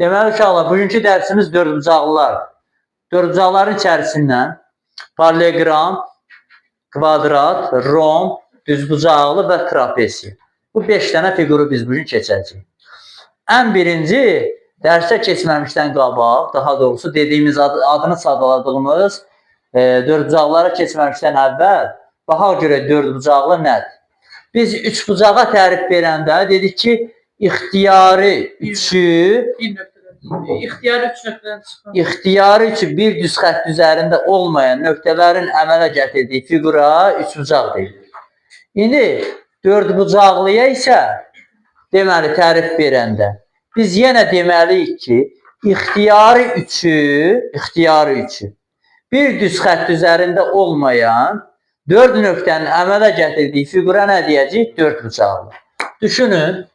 Deməli uşaqlar, bugünkü dərsimiz dördbucaqlılar. Dördbucaqların içərisindən parallelogram, kvadrat, romb, düzbucaqlı və trapesiya. Bu 5 dənə fiquru biz bugün keçəcəyik. Ən birinci, dərsə keçməmişdən qabaq, daha doğrusu dediyimiz adını sadaladığımız dördbucaqlara keçməmişdən əvvəl baxaq görək dördbucaqlı nədir? Biz üçbucağa tərif verəndə dedik ki, ixtiyari üçü İxtiyari üçü bir düz xətt üzərində olmayan nöqtələrin əmələ gətirdiyi fiqura üçbucaq deyilir. İndi dördbucaqlıya isə deməli tərif verəndə biz yenə deməliyik ki, ixtiyari üçü bir düz xətt üzərində olmayan 4 nöqtənin əmələ gətirdiyi fiqura nə deyəcəyik? Dördbucaqlı. Düşünün,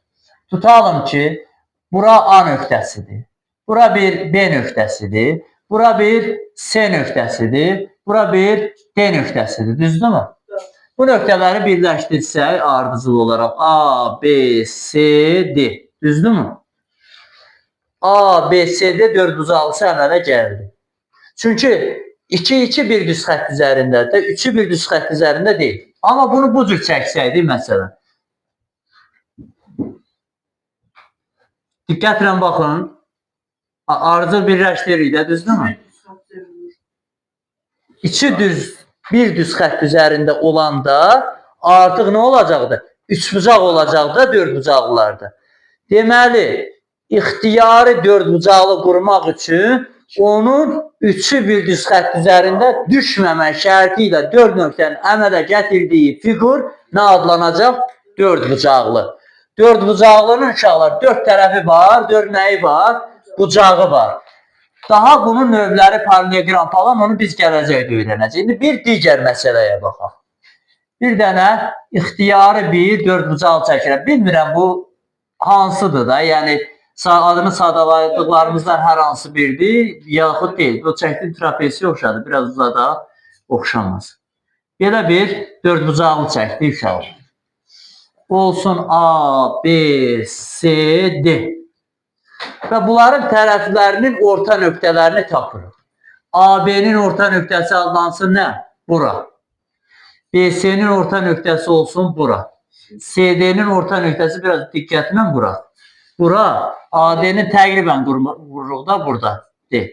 tutalım ki, bura A nöqtəsidir. Bura bir B nöqtəsidir. Bura bir C nöqtəsidir. Bura bir D nöqtəsidir. Düzdürmü? Bu nöqtələri birləşdirsək ardıcıl olaraq A, B, C, D. Düzdürmü? A, B, C, D dördbucaqlısı əmələ gəldi. Çünki 2 bir düz xətt üzərindədir, 3 bir düz xətt üzərində deyil. Amma bunu bu cür çəksəydik məsələn. Diqqətlə baxın. Ardıcıl birləşdiririk də, düzdürmü? 2 bir düz xətt üzərində olanda artıq nə olacaqdır? Üçbucaq olacaqdır dördbucaqlılarda. Deməli, ixtiyari dördbucaqlı qurmaq üçün onun 3 bir düz xətt üzərində düşməmək şərti ilə 4 nöqtənin əmələ gətirdiyi fiqur nə adlanacaq? Dördbucaqlı. Dördbucaqlının uşaqlar 4 tərəfi var, 4 nəyi var? Bucağı var. Daha bunun növləri parallelogram falan, onu biz gələcəkdə öyrənəcəyik. İndi bir digər məsələyə baxaq. Bir dənə ixtiyari bir dördbucaqlı çəkirəm. Bilmirəm bu hansıdır da, yəni adını sadaladıqlarımızdan hər hansı biridir, yaxud deyil. Bu çəkdiyim trapesiya oxşadır, biraz uzada oxşamaz. Belə bir dördbucaqlı çəkdik uşaqlar. Olsun A, B, C, D. Və bunların tərəflərinin orta nöqtələrini tapırıq. AB-nin orta nöqtəsi adlansın nə? Bura. BC-nin orta nöqtəsi olsun bura. CD-nin orta nöqtəsi biraz diqqətlə bura. Bura AD-nin təqribən vururuq da burada. Deyil.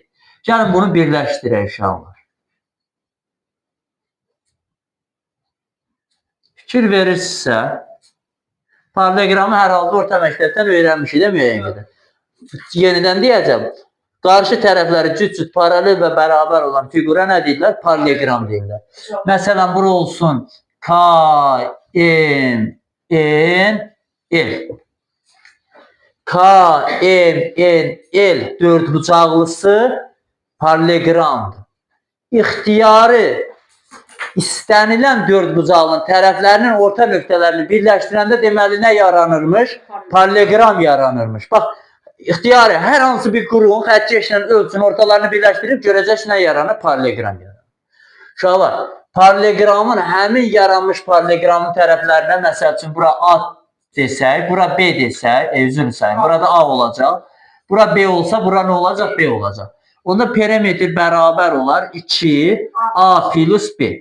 Gəlin bunu birləşdirək uşaqlar. Fikir verirsinizsə, paralleloqramı hər halda orta məktəbdən öyrənmişik də müəyyən qədər. Yenidən deyəcəm, qarşı tərəfləri cüt-cüt paralel və bərabər olan fiqura nə deyirlər? Parallelogram deyirlər. Məsələn, bura olsun K, M, N, L. K, M, N, L dördbucaqlısı paralelogramdır. İxtiyari istənilən dördbucaqlının tərəflərinin orta nöqtələrini birləşdirəndə deməli nə yaranırmış? Parallelogram yaranırmış. Bax, İxtiyari hər hansı bir qurğun xəttkeşlə ölçün, ortalarını birləşdirib görəcəksiniz nə yaranır? Parallelogram yaranır. Uşaqlar, paralleloqramın həmin yaranmış paralleloqramın tərəflərinə məsəl üçün bura A desək, bura B desək, üzr istəyirəm, burada A olacaq. Bura B olsa, bura nə olacaq? B olacaq. Onda perimetr bərabər olar 2A plus B.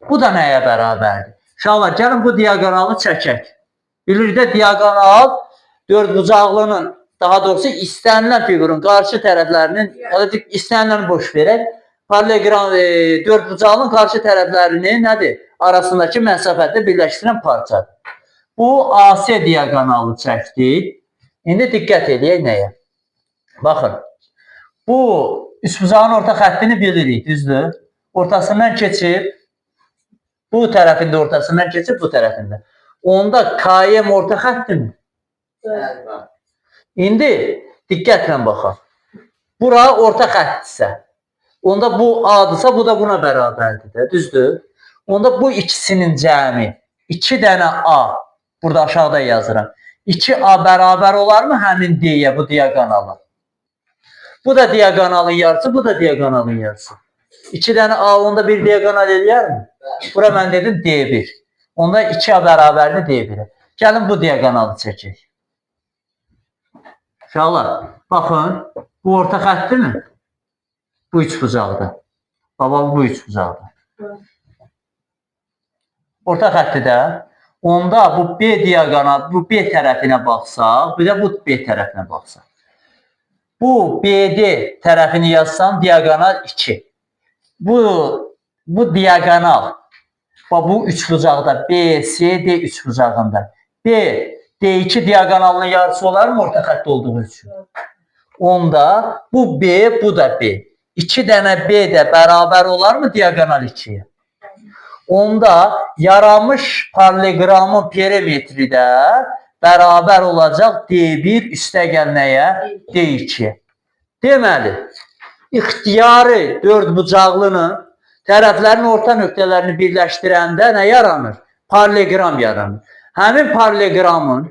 Bu da nəyə bərabərdir? Uşaqlar, gəlin bu diaqonalı çəkək. Bilirik də diaqonal dördbucaqlının, daha doğrusu istənilən fiqurun qarşı tərəflərinin, istənilən boş verək, parallelogram dördbucaqlının qarşı tərəflərinin nədir? Arasındakı məsafədə birləşdirən parçadır. Bu AC diaqonalı çəkdik. İndi diqqət edək nəyə? Baxın, bu üçbucağın orta xəttini bilirik, düzdür? Ortasından keçib, bu tərəfində ortasından keçib, bu tərəfində. Onda KM orta xəttidir. İndi diqqətlə baxaq. Bura orta xətdirsə, onda bu A-dırsa, bu da buna bərabərdir, düzdür? Onda bu ikisinin cəmi 2 dənə A, burada aşağıda yazıram. 2A bərabər olarmı həmin D-yə, bu diaqonala? Bu da diaqonalın yarısı, bu da diaqonalın yarısı. 2 dənə A onda bir diaqonal eləyər mi? Bura mən dedim D1. Onda 2A bərabərdir D1-ə. Gəlin bu diaqonalı çəkək. Uşaqlar, Baxın, bu orta xəttdirmi? Bu üçbucaqdır. Baba, bu üçbucaqdır. Orta xəttdə. Onda bu B diaqonal, bu B tərəfinə baxsaq, bir də bu B tərəfinə baxsaq. Bu BD tərəfini yazsam diaqonal 2. Bu diaqonal. Bu üçbucaqda BCD üçbucağında. B D2 diaqonalının yarısı olar mı orta xətt olduğu üçün? Onda bu B, bu da B. 2 dənə B də bərabər olar mı diaqonal 2-yə? Onda yaranmış paralelogramın perimetri də bərabər olacaq D1 üstəgəl nəyə? D2. Deməli, ixtiyari dördbucaqlının tərəflərin orta nöqtələrini birləşdirəndə nə yaranır? Paralelogram yaranır. Həmin paralelogramın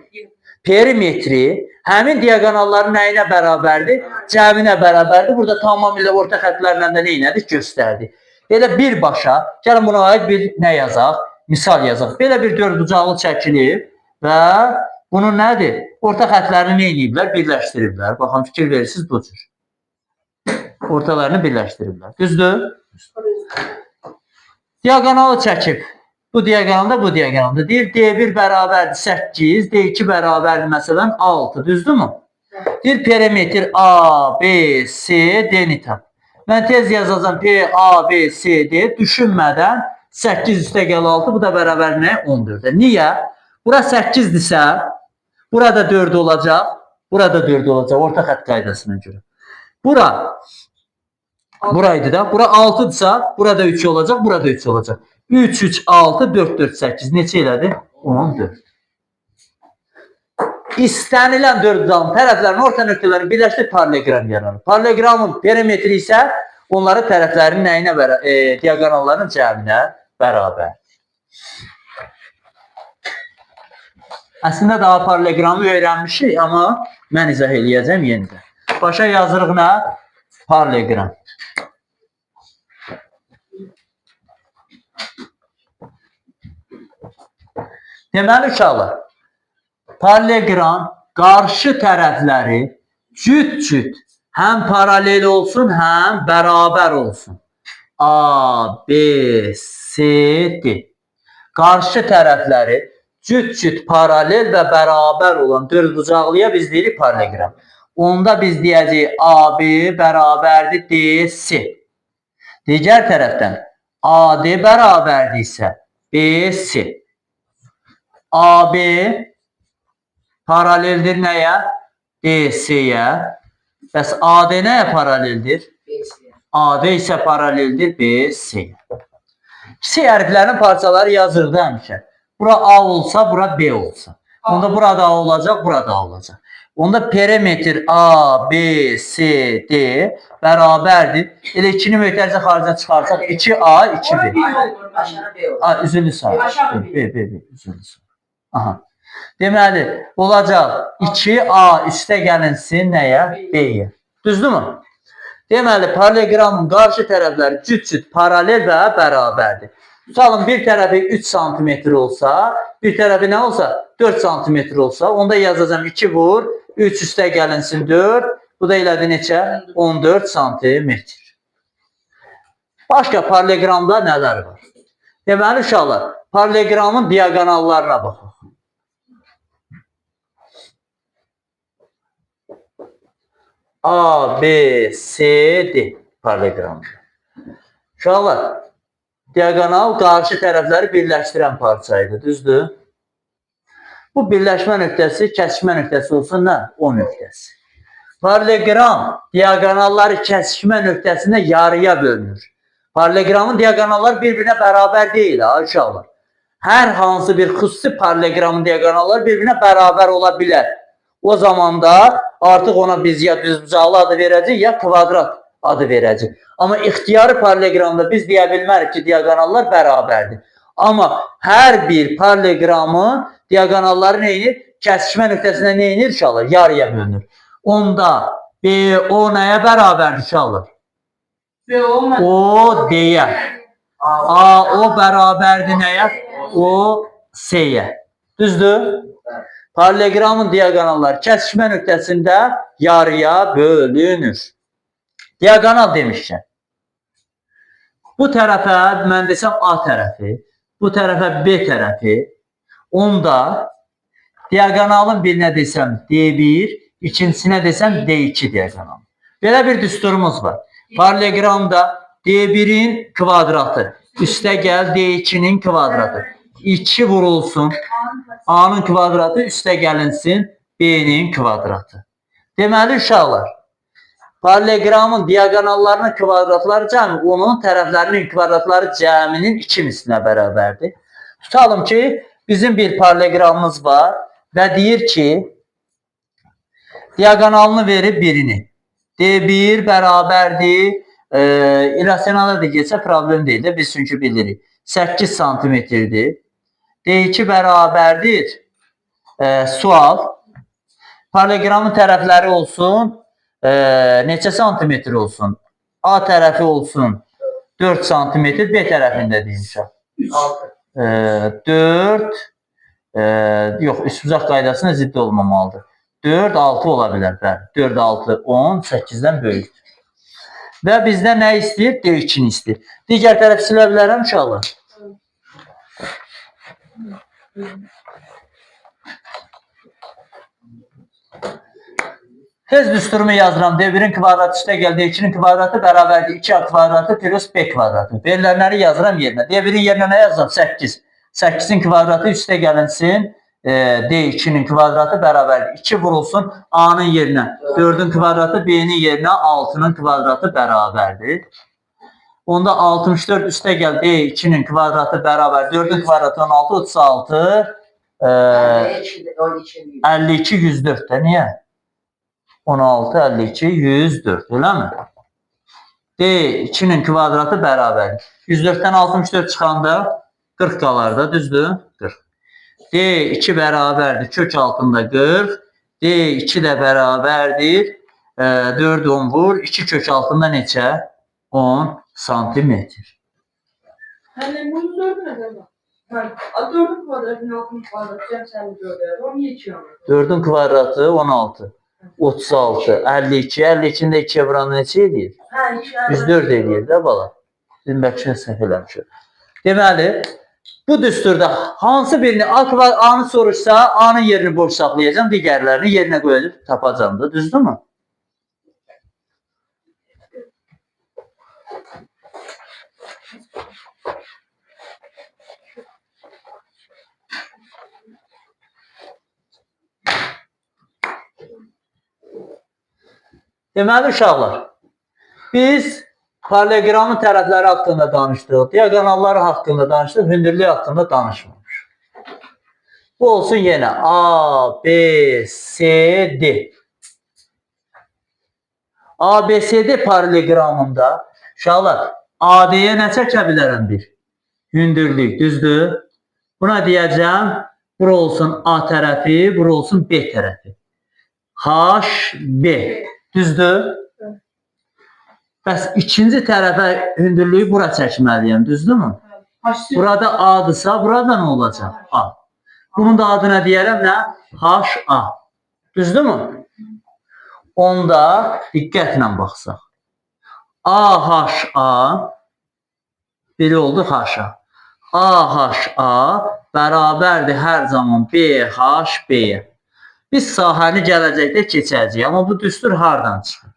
perimetri həmin diaqonalların nəyinə bərabərdir? Cəminə bərabərdir. Burada tamamilə orta xəttlərlə də neynədik? Göstərdik. Belə birbaşa, gəlin buna aid bir nə yazaq? Misal yazaq. Belə bir dördbucaqlı çəkilir və bunun nədir? Orta xəttlərini neynəyiblər? Birləşdiriblər. Baxın, fikir verirsiniz bu cür. Ortalarını birləşdiriblər. Düzdür? Diaqonalı çəkib. Bu diaqonalda, bu diaqonalda. Deyir, D1 bərabərdir 8, D2 bərabərdir məsələn 6. Düzdürmü? Deyir, perimetr A, B, C, D-ni tap. Mən tez yazacağım P, A, B, C, D. Düşünmədən 8 üstəgəl 6, bu da bərabər nə? 14-ə. Niyə? Bura 8-dirsə, burada 4 olacaq, burada 4 olacaq orta xətt qaydasına görə. Buraydı da. Bura 6-dırsa, burada 3 olacaq, burada 3 olacaq. 3, 3, 6, 4, 4, 8. Neçə elədi? 14. İstənilən dördbucağın tərəflərinin orta nöqtələrini birləşdirib paralelogram yaranır. Paralelogramın perimetri isə onların tərəflərinin nəyinə bərabər? Diaqonalların cəminə bərabər. Əslində daha paralelogramı öyrənmişik, amma mən izah eləyəcəm yenidən. Başa yazırıq nə? Paralelogram. Deməli uşaqlar, paralelogram qarşı tərəfləri cüt-cüt həm paralel olsun, həm bərabər olsun. A, B, C, D. Qarşı tərəfləri cüt-cüt paralel və bərabər olan dördbucaqlıya biz deyirik paralelogram. Onda biz deyəcəyik AB bərabərdir DC. Digər tərəfdən AD bərabərdirsə BC. AB paraleldir nəyə? DC-yə. Bəs AD nəyə paraleldir? AD isə paraleldir BC-yə. İkisi hərflərin parçaları yazırdı həmişə. Bura A olsa, bura B olsa. Onda burada A olacaq, burada A olacaq. Onda perimetr A, B, C, D bərabərdir. Elə 2-ni möhtərizə xaricə çıxarsaq 2A, 2B. Üzünlü sayı. B, üzünlü sayı. Aha. Deməli, olacaq 2A üstə gəlinsin nəyə? B-yə. Düzdürmü? Deməli, paralelogramın qarşı tərəfləri cüt-cüt paralel və bərabərdir. Tutalım, bir tərəfi 3 cm olsa, bir tərəfi nə olsa? 4 cm olsa, onda yazacağım 2 vur, 3 üstə gəlinsin 4, bu da elədi neçə? 14 cm. Başqa paralelogramda nələr var? Deməli, uşaqlar, paralelogramın diaqonallarına baxaq. A, B, C, D paralelogramı. Uşaqlar, diaqonal qarşı tərəfləri birləşdirən parçaydı, düzdür? Bu birləşmə nöqtəsi, kəsişmə nöqtəsi olsun nə? O nöqtəsi. Paralelogram diaqonalları kəsişmə nöqtəsində yarıya bölünür. Paralelogramın diaqonalları bir-birinə bərabər deyil, uşaqlar. Hər hansı bir xüsusi paralelogramın diaqonalları bir-birinə bərabər ola bilər. O zaman da artıq ona biz ya düzbucaqlı adı verəcəyik, ya kvadrat adı verəcəyik. Amma ixtiyari paralelogramda biz deyə bilmərik ki, diaqonallar bərabərdir. Amma hər bir paralelogramın diaqonalları neyinir? Kəsişmə nöqtəsində neyinir uşaqlar? Yarıya bölünür. Onda BO nəyə bərabərdir uşaqlar? O D-yə. AO bərabərdir nəyə? O C-yə. Düzdür? Paralelogramın diagonalları kəsişmə nöqtəsində yarıya bölünür. Diagonal demişkən. Bu tərəfə mən desəm A tərəfi, bu tərəfə B tərəfi. Onda diagonalın birinə desəm D1, ikincisine desəm D2 diagonal. Belə bir düsturumuz var. Paralelogramda D1'in kvadratı üstə gəl D2'nin kvadratı. 2 vurulsun A'nın kvadratı üstə gəlinsin B'nin kvadratı. Deməli uşaqlar, paralelogramın diagonallarının kvadratları cəmi onun tərəflərinin kvadratları cəminin 2 mislinə bərabərdir. Tutalım ki, bizim bir paralelogramımız var və deyir ki, diagonalını verib birini. D1 bərabərdir, irrasionala da geçsə problem deyil də, biz çünki bilirik. 8 santimetrdir. D2 bərabərdir, sual. Paralelogramın tərəfləri olsun, neçə santimetr olsun? A tərəfi olsun 4 santimetr, B tərəfində deymişəm. 4, yox, üst-bucaq qaydasına zidd olmamalıdır. 4, 6 ola bilər. 4, 6, 10, 8-dən böyükdür. Və bizdən nə istəyir? D2-ni istəyir. Digər tərəf silə bilərəm uşaqlar. Tez düsturumu yazıram. D1'in kvadratı üstə gəl, D2'nin kvadratı bərabərdir 2A kvadratı plus B kvadratı. Verilənləri yazıram yerinə. D1'in yerinə nə yazıram? 8. 8'in kvadratı üstə gəlinsin. D2'nin kvadratı bərabərdir. 2 vurulsun A'nın yerinə. 4'ün kvadratı B'nin yerinə 6'nın kvadratı bərabərdir. Onda 64 üstə gəl D2'nin kvadratı bərabər. 4'ün kvadratı 16, 36. 52, 104 də. Niyə? 16, 52, 104. Öyle mi? D2'nin kvadratı bərabər. 104'dən 64 çıxanda 40 qalar da, düzdür? 40. D2 bərabərdir. Kök altında 40. D2 də bərabərdir. 4, 10 vur. 2 kök altında neçə? 10 santimetr. Hani bunun 4'ü ne zaman? 4'ün kvadratını 60 kvadratı sen 4'e. O niye çıkıyor? 4'ün kvadratı 16. 36, 52, 52'nin də 2'ye vuran neçə edir? 104 edir də bala. Bizim bəlkə səhv eləmişik. Deməli, bu düsturda hansı birini A'nı soruşsa, A'nın yerini boş saxlayacağım, digərlərini yerinə qoyacaq, tapacağım da, düzdürmü? Deməli uşaqlar, biz paralelogramın tərəfləri haqqında danışdıq, diagonalları haqqında danışdıq, hündürlük haqqında danışmamışıq. Bu olsun yenə A, B, C, D. A, B, C, D paralelogramında uşaqlar, AD-yə nə çəkə bilərəm bir? Hündürlük, düzdür? Buna deyəcəm, bura olsun A tərəfi, bura olsun B tərəfi. H, B. Düzdür? Bəs ikinci tərəfə hündürlüyü bura çəkməliyəm, düzdürmü? Burada A'dırsa, burada nə olacaq? A. Bunun da adına deyərəm nə? HA. Düzdürmü? Onda diqqətlə baxsaq. AHA biri oldu HA. AHA bərabərdir hər zaman BHB-yə. Biz sahəni gələcəkdə keçəcəyik. Amma bu düstur hardan çıxır?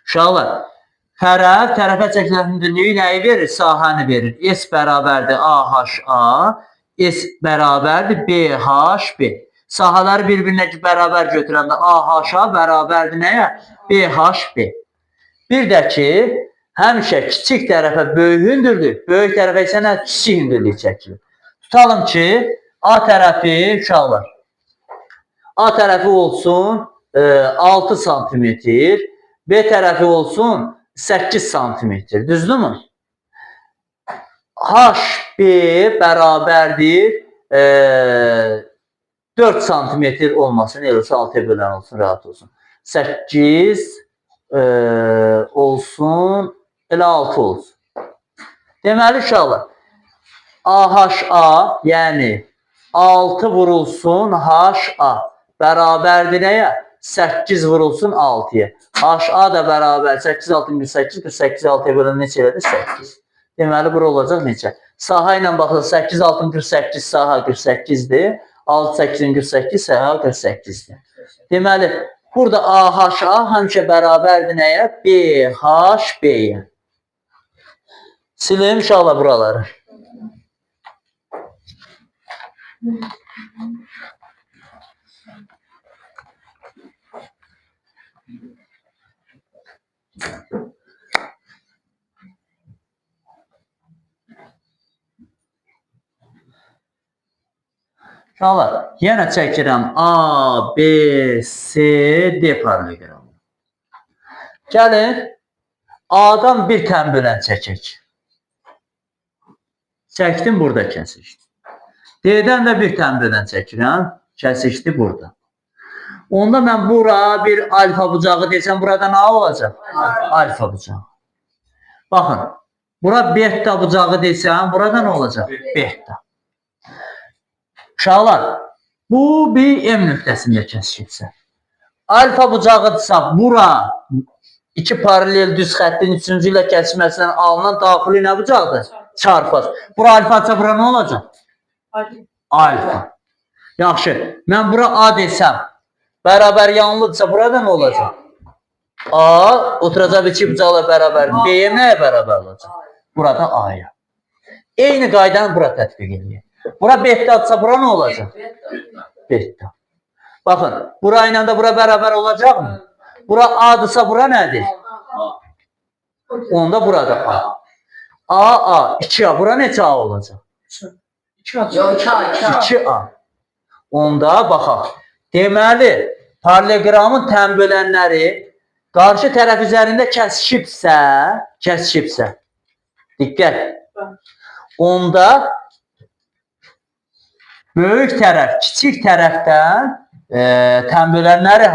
Uşaqlar, tərəfə çəkilən hündürlüyü nəyi verir? Sahəni verir. S bərabərdir AHA, S bərabərdir BHB. Sahaları bir-birinə bərabər götürəndə AHA bərabərdir nəyə? BHB. Bir də ki, həmişə kiçik tərəfə böyük hündürlük, böyük tərəfə isə nə? Kiçik hündürlük çəkilir. Tutalım ki, A tərəfi, uşaqlar, A tərəfi olsun 6 santimetr, B tərəfi olsun 8 santimetr. Düzdürmü? HB bərabərdir 4 santimetr olmasın, eləcə 6'ya bölən olsun, rahat olsun. 8 olsun, elə 6 olsun. Deməli uşaqlar, AHA, yəni 6 vurulsun HA. bərabərdir nəyə? 8 vurulsun 6-ya. HA da bərabər 8 6 48 48 6-ya bölən neçə elədir? 8. Deməli bura olacaq neçə? Saha ilə baxılır 8 6 48 saha 48-dir. 6 8 48 saha 48-dir. Deməli burada AHA həmişə bərabərdir nəyə? BHB-yə. Silim inşallah buraları. İnşallah yenə çəkirəm A, B, C, D paralleloqramı. Gəlin A'dan bir tənbölən çəkək. Çəkdim burada kəsişdi. D'dən də bir tənbölən çəkirəm. Kəsişdi burada. Onda mən bura bir alfa bucağı desəm burada nə olacaq? Alfa bucağı. Baxın. Bura beta bucağı desəm burada nə olacaq? Beta. Uşaqlar, bu bir M nöqtəsində kəsişibsə. Alfa bucağıdırsa bura iki paralel düz xəttin üçüncü ilə kəsişməsindən alınan daxili nə bucaqdır? Çarpaz. Bura alfa-sa bura nə olacaq? Alfa. Yaxşı. Mən bura A desəm, bərabər yanlıdırsa burada nə olacaq? A oturacaq iki bucaqla bərabər. B-yə nəyə bərabər olacaq? Burada A-ya. Eyni qaydanı bura tətbiq edək. Bura betadırsa bura nə olacaq? Beta. Baxın, bura ilə də bura bərabər olacaqmı? Bura A-dırsa bura nədir? Onda burada A. A, 2A. Bura neçə A olacaq? 2A. Onda baxaq. Deməli, paralleloqramın tənbölənləri qarşı tərəf üzərində kəsişibsə, diqqət. Onda böyük tərəf, kiçik tərəfdən tənbölənləri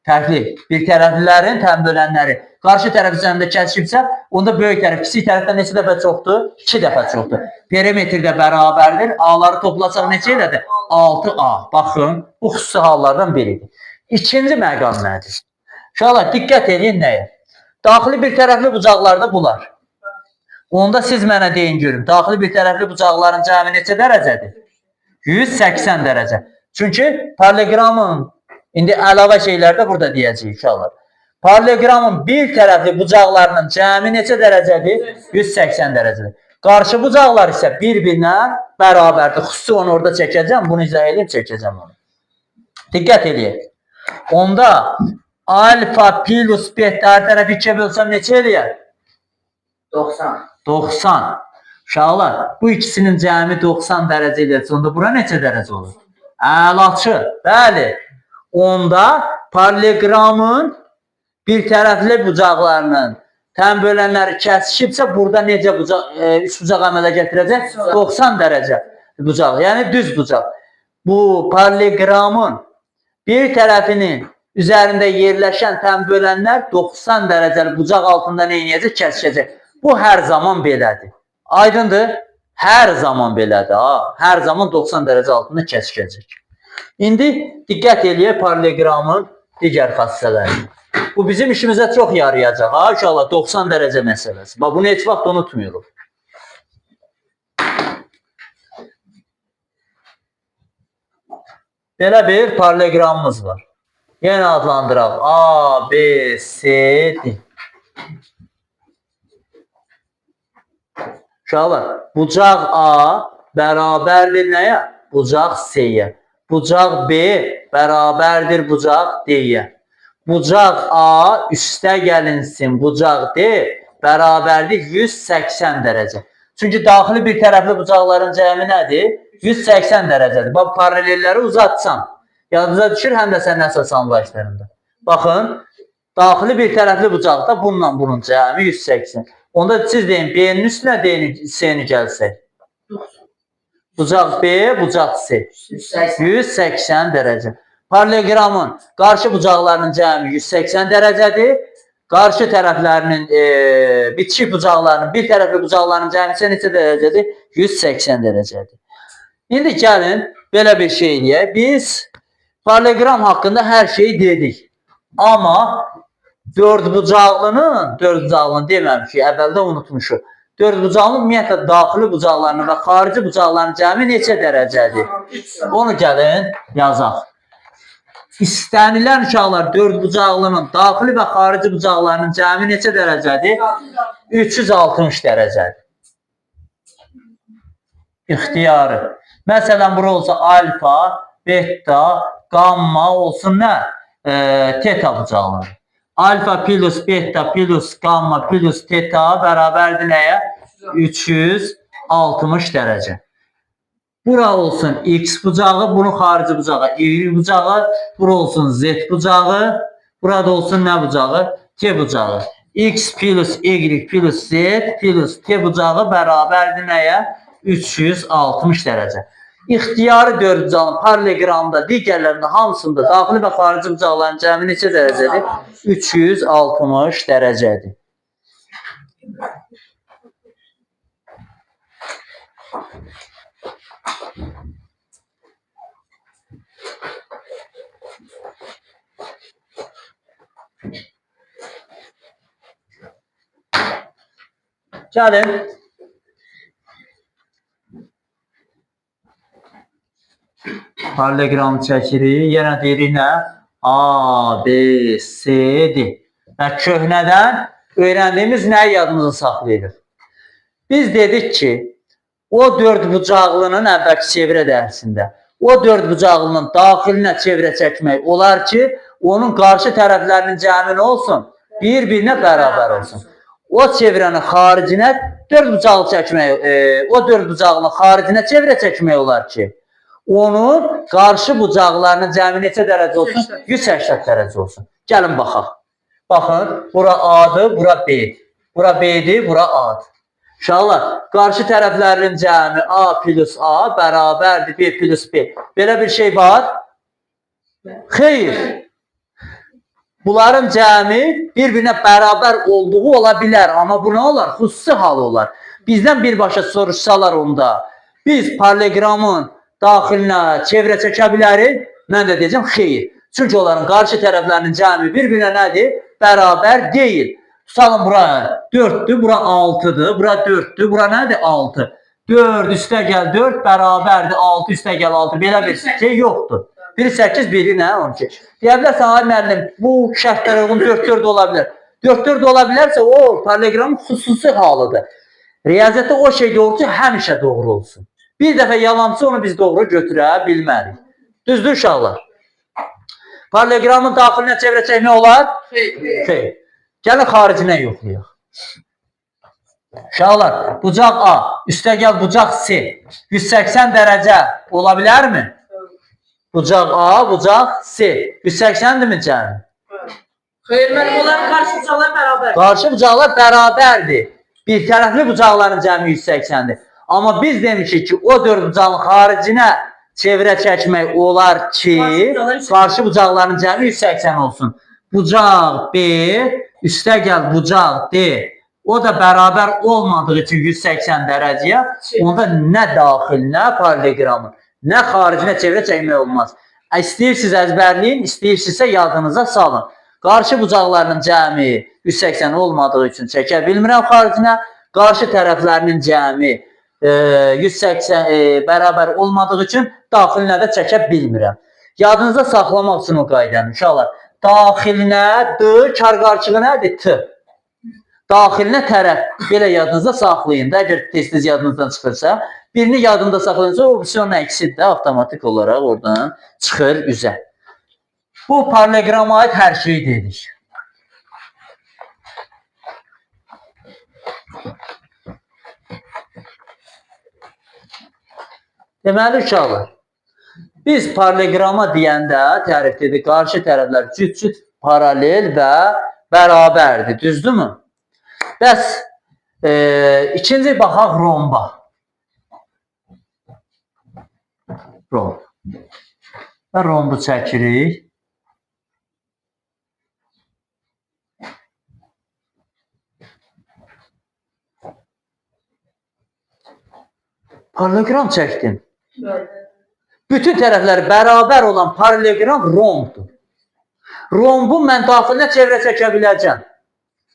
fərqli. Bir tərəflilərin tənbölənləri qarşı tərəf üzərində kəsişibsə, onda böyük tərəf, kiçik tərəfdən neçə dəfə çoxdur? 2 dəfə çoxdur. Perimetrdə bərabərdir. A-ları toplasaq neçə elədir? 6A. Baxın, bu xüsusi hallardan biridir. İkinci məqam nədir? Uşaqlar, diqqət edin nəyə? Daxili bir tərəfli bucaqlarda bunlar. Onda siz mənə deyin görün, daxili bir tərəfli bucaqların cəmi neçə dərəcədir? 180 dərəcə. Çünki paralleloqramın, indi əlavə şeylərdə burada deyəcəyik uşaqlar. Paralleloqramın bir tərəfli bucaqlarının cəmi neçə dərəcədir? 180 dərəcədir. Qarşı bucaqlar isə bir-birinə bərabərdir. Xüsusi onu orada çəkəcəm, bunu izah edeyim, çəkəcəm onu. Diqqət edin. Onda alfa plus beta hər tərəfi 2-yə bölsəm neçə eləyər? 90. Uşaqlar, bu ikisinin cəmi 90 dərəcə eləyəcək. Onda bura neçə dərəcə olur? Əlaçı. Bəli. Onda paralleloqramın bir tərəfli bucaqlarının tənbölənləri kəsişibsə, burada necə üç bucaq əmələ gətirəcək? 90 dərəcə bucaq, yəni düz bucaq. Bu paralleloqramın bir tərəfinin üzərində yerləşən tənbölənlər 90 dərəcəli bucaq altında nə edəcək? Kəsişəcək. Bu hər zaman belədir. Aydındır? Hər zaman belədir. Hər zaman 90 dərəcə altında kəsişəcək. İndi diqqət eləyək paralleloqramın digər xassələrinə. Bu bizim işimizə çox yarayacaq. İnşallah 90 dərəcə məsələsi. Bunu heç vaxt unutmuyoruz. Belə bir paralleloqramımız var. Yenə adlandıraq. A, B, C, D. Uşaqlar, bucaq A bərabərdir nəyə? Bucaq C-yə. Bucaq B bərabərdir bucaq D-yə. Bucaq A üstə gəlinsin, bucaq D bərabərdir 180 dərəcə. Çünki daxili bir tərəfli bucaqların cəmi nədir? 180 dərəcədir. Bax, paralelləri uzatsam, yadınıza düşür həm də sənin əsas anlayışlarında. Baxın, daxili bir tərəfli bucaqda bununla bunun cəmi 180. Onda siz deyin, B-nin üstünə deyin, C-ni gəlsək. Bucaq B, bucaq C. 180 dərəcə. Paralleloqramın qarşı bucaqlarının cəmi 180 dərəcədir. Qarşı tərəflərinin, bitişik bucaqlarının, bir tərəfli bucaqlarının cəmi neçə dərəcədir? 180 dərəcədir. İndi gəlin, belə bir şey eləyək. Biz Parallelogram haqqında hər şeyi dedik. Amma dördbucaqlının deməmişik, əvvəldə unutmuşuq. Dördbucaqlının ümumiyyətlə daxili bucaqlarının və xarici bucaqlarının cəmi neçə dərəcədir? Onu gəlin yazaq. İstənilən uşaqlar dördbucaqlının daxili və xarici bucaqlarının cəmi neçə dərəcədir? 360 dərəcədir. İxtiyarı. Məsələn, bura olsa alfa, beta, gamma olsun nə? Teta bucaqları. Alfa plus beta plus gamma plus teta bərabərdir nəyə? 360 dərəcə. Bura olsun x bucağı, bunun xarici bucağı y bucağı, bura olsun z bucağı, burada olsun nə bucağı? T bucağı. X plus y plus z plus t bucağı bərabərdir nəyə? 360 dərəcə. İxtiyarı dördbucaqlının paralleloqramda digərlərində hamısında daxili və xarici bucaqların cəmi neçə dərəcədir? 360 dərəcədir. Gəlin. Parallelogram çəkirik. Yenə deyirik nə? A, B, C, D. Və köhnədən öyrəndiyimiz nəyi yadımıza saxlayırıq? Biz dedik ki, o dördbucaqlının əvvəlki çevrə dərsində o dördbucaqlının daxilinə çevrə çəkmək olar ki, onun qarşı tərəflərinin cəmi nə olsun? Bir-birinə bərabər olsun. O çevrənin xaricinə dördbucaqlı çəkmək, o dördbucaqlının xaricinə çevrə çəkmək olar ki, onun qarşı bucaqlarının cəmi neçə dərəcə olsun? 180 dərəcə olsun. Gəlin baxaq. Baxın, bura A-dır, bura B-dir. Bura B-dir, bura A-dır. Uşaqlar, qarşı tərəflərinin cəmi A plus A bərabərdir B plus B. Belə bir şey var? Xeyr. Bunların cəmi bir-birinə bərabər olduğu ola bilər. Amma bu nə olar? Xüsusi hal olar. Bizdən birbaşa soruşsalar onda, biz paralleloqramın daxilinə çevrə çəkə bilərik. Mən də deyəcəm, xeyr. Çünki onların qarşı tərəflərinin cəmi bir-birinə nədir? Bərabər deyil. Tutalım, bura 4'dür, bura 6'dır, bura 4'dür, bura nədir? 6. 4 üstə gəl 4 bərabərdir 6 üstə gəl 6. Belə bir şey yoxdur. Biri 8, biri nə? 12. Deyə bilərsən, ay müəllim, bu şərtlərə uyğun 4-4 ola bilər. 4-4 ola bilərsə, o paralleloqramın xüsusi halıdır. Riyaziyyatda o şey doğru ki, həmişə doğru olsun. Bir dəfə yalançı onu biz doğru götürə bilmərik. Düzdür uşaqlar? Paralleloqramın daxilinə çevrə çəkmək olar? Xeyr. Gəlin xaricinə yoxlayaq. Uşaqlar, bucaq A, üstə gəl bucaq C. 180 dərəcə ola bilərmi? Bucaq A, bucaq C. 180-dir mi cəmi? Xeyr, mənim onların qarşı bucaqlar bərabər. Qarşı bucaqlar bərabərdir. Bir tərəfli bucaqların cəmi 180-dir. Amma biz demişik ki, o dörd bucağın xaricinə çevrə çəkmək olar ki, qarşı bucaqların cəmi 180 olsun. Bucaq B, üstə gəl bucaq D. O da bərabər olmadığı üçün 180 dərəcəyə, onda nə daxilinə paralleloqramın, nə xaricinə çevrə çəkmək olmaz. İstəyirsiniz əzbərləyin, istəyirsinizsə yadınıza salın. Qarşı bucaqlarının cəmi 180 olmadığı üçün çəkə bilmirəm xaricinə. Qarşı tərəflərinin cəmi 180 bərabər olmadığı üçün daxilinə də çəkə bilmirəm. Yadınıza saxlamaq üçün o qaydanı uşaqlar. Daxilinə D, kar-qarşılığı nədir? T. Daxilinə tərəf. Belə yadınıza saxlayın da. Əgər tez-tez yadınızdan çıxırsa, birini yadında saxlayınca opsiyonun əksidir də avtomatik olaraq oradan çıxır üzə. Bu paralleloqrama aid hər şeyi dedik. Deməli uşaqlar, biz paralleloqrama deyəndə tərif dedik, qarşı tərəflər cüt-cüt paralel və bərabərdir, düzdürmü? Bəs ikinci baxaq romba. Romb. Və rombu çəkirik. Paralleloqram çəkdim. bütün tərəfləri bərabər olan paralelogram rombdur. Rombu mən daxilinə çevrə çəkə biləcəm.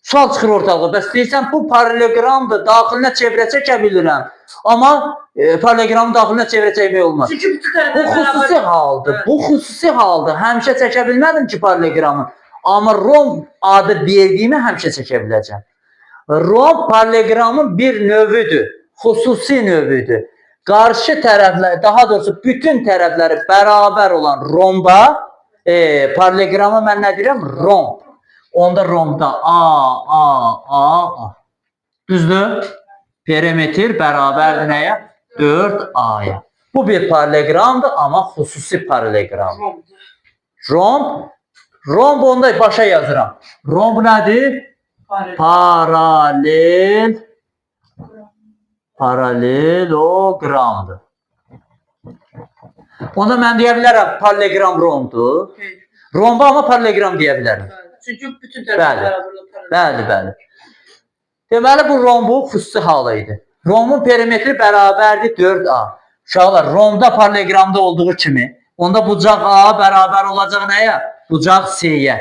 Sual çıxır ortalığa. Bəs deyirsən bu paralelogramdır, daxilinə çevrə çəkə bilirəm. Amma paralelogramın daxilinə çevrə çəkmək olmaz. Çünki bütün Bu tərəflər xüsusi haldır. Bu xüsusi haldır. Həmişə çəkə bilmədim ki paralelogramı. Amma romb adı verdiyimi həmişə çəkə biləcəm. Romb paralelogramın bir növüdür. Xüsusi növüdür. Qarşı tərəflər, daha doğrusu bütün tərəfləri bərabər olan romba paralelograma mən nə deyirəm? Romb. Onda rombda A. Düzdür? Perimetr bərabərdir nəyə? 4A'ya. Bu bir paralelogramdır, amma xüsusi paralelogram. Romb onda başa yazıram. Romb nədir? Paralelogramdır. Onda mən deyə bilərəm paralelogram rombdur. Romba amma paralelogram deyə bilərəm. Çünki bütün tərəflər Bəli. Deməli bu rombun xüsusi halı idi. Rombun perimetri bərabərdir 4A. Uşaqlar, rombda paralelogramda olduğu kimi, onda bucaq A bərabər olacaq nəyə? Bucaq C-yə.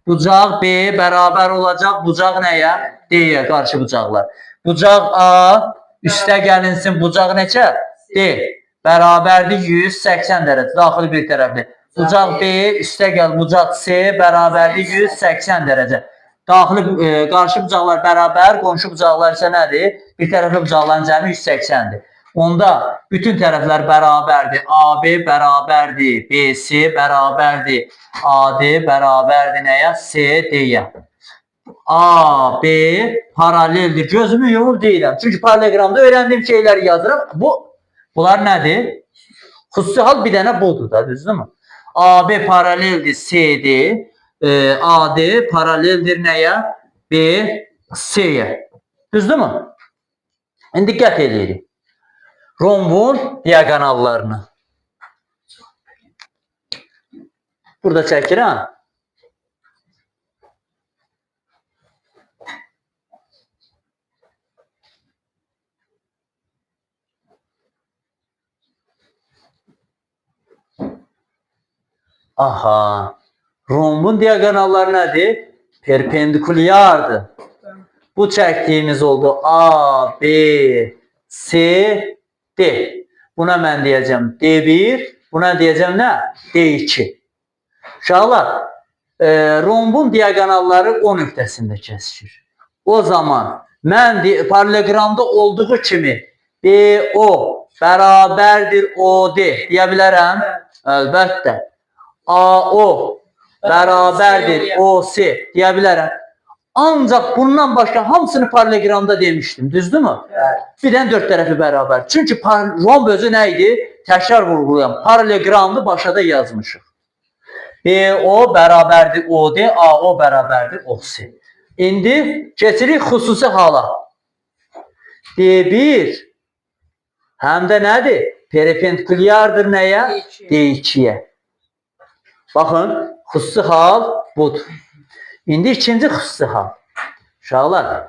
Bucaq B bərabər olacaq bucaq nəyə? D-yə, qarşı bucaqlar. Bucaq A üstə gəlinsin bucaq neçə? D. Bərabərdir 180 dərəcə, daxili bir tərəfli. Bucaq B üstə gəl, bucaq C bərabərdir 180 dərəcə. Daxili, qarşı bucaqlar bərabər, qonşu bucaqlar isə nədir? Bir tərəfli bucaqların cəmi 180-dir. Onda bütün tərəflər bərabərdir. AB bərabərdir, BC bərabərdir, AD bərabərdir nəyə? CD-yə. AB paraleldir. Gözümü yumub deyirəm. Çünki paralelogramda öyrəndiyim şeyləri yazıram. Bunlar nədir? Xüsusi hal bir dənə budur da, düzdürmü? AB paraleldir CD, AD paraleldir nəyə? B, C-yə. Düzdürmü? İndi diqqət edirik. Rombun diagonallarını. Burada çəkirəm. Aha. Rombun diagonalları nədir? Perpendikulyardır. Bu çəkdiyimiz oldu A, B, C, D. Buna mən deyəcəm D1. Buna deyəcəm nə? D2. Uşaqlar, rombun diagonalları O nöqtəsində kəsişir. O zaman mən paralelogramda olduğu kimi BO bərabərdir OD deyə bilərəm. Əlbəttə. AO bərabərdir OC deyə bilərəm. Ancaq bundan başqa hamısını paralelogramda demişdim. Düzdürmü? Bir dənə 4 tərəfi bərabər. Çünki romb özü nə idi? Təkrar vurğulayam. Paralelogramda başa da yazmışıq. BO bərabərdir OD, AO bərabərdir OC. İndi keçirik xüsusi hala. D1 həm də nədir? Perpendikulyardır nəyə? D2-yə. Baxın, xüsusi hal budur. İndi ikinci xüsusi hal. Uşaqlar,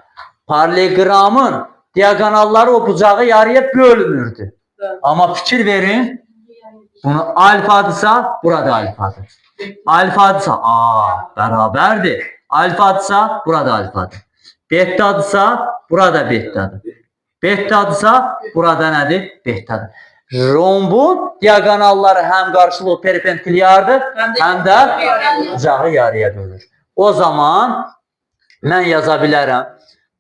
paralelogramın diagonalları o bucağı yarıya bölmürdü. Amma fikir verin, bunu alfadırsa, burada alfadır. Alfadırsa, bərabərdir. Alfadırsa, burada alfadır. Bettadırsa, burada bettadır. Bettadırsa, burada nədir? Bettadır. Rombun diagonalları həm qarşılıqlı perpendikulyardır, həm də bucağı yarıya bölür. O zaman mən yaza bilərəm.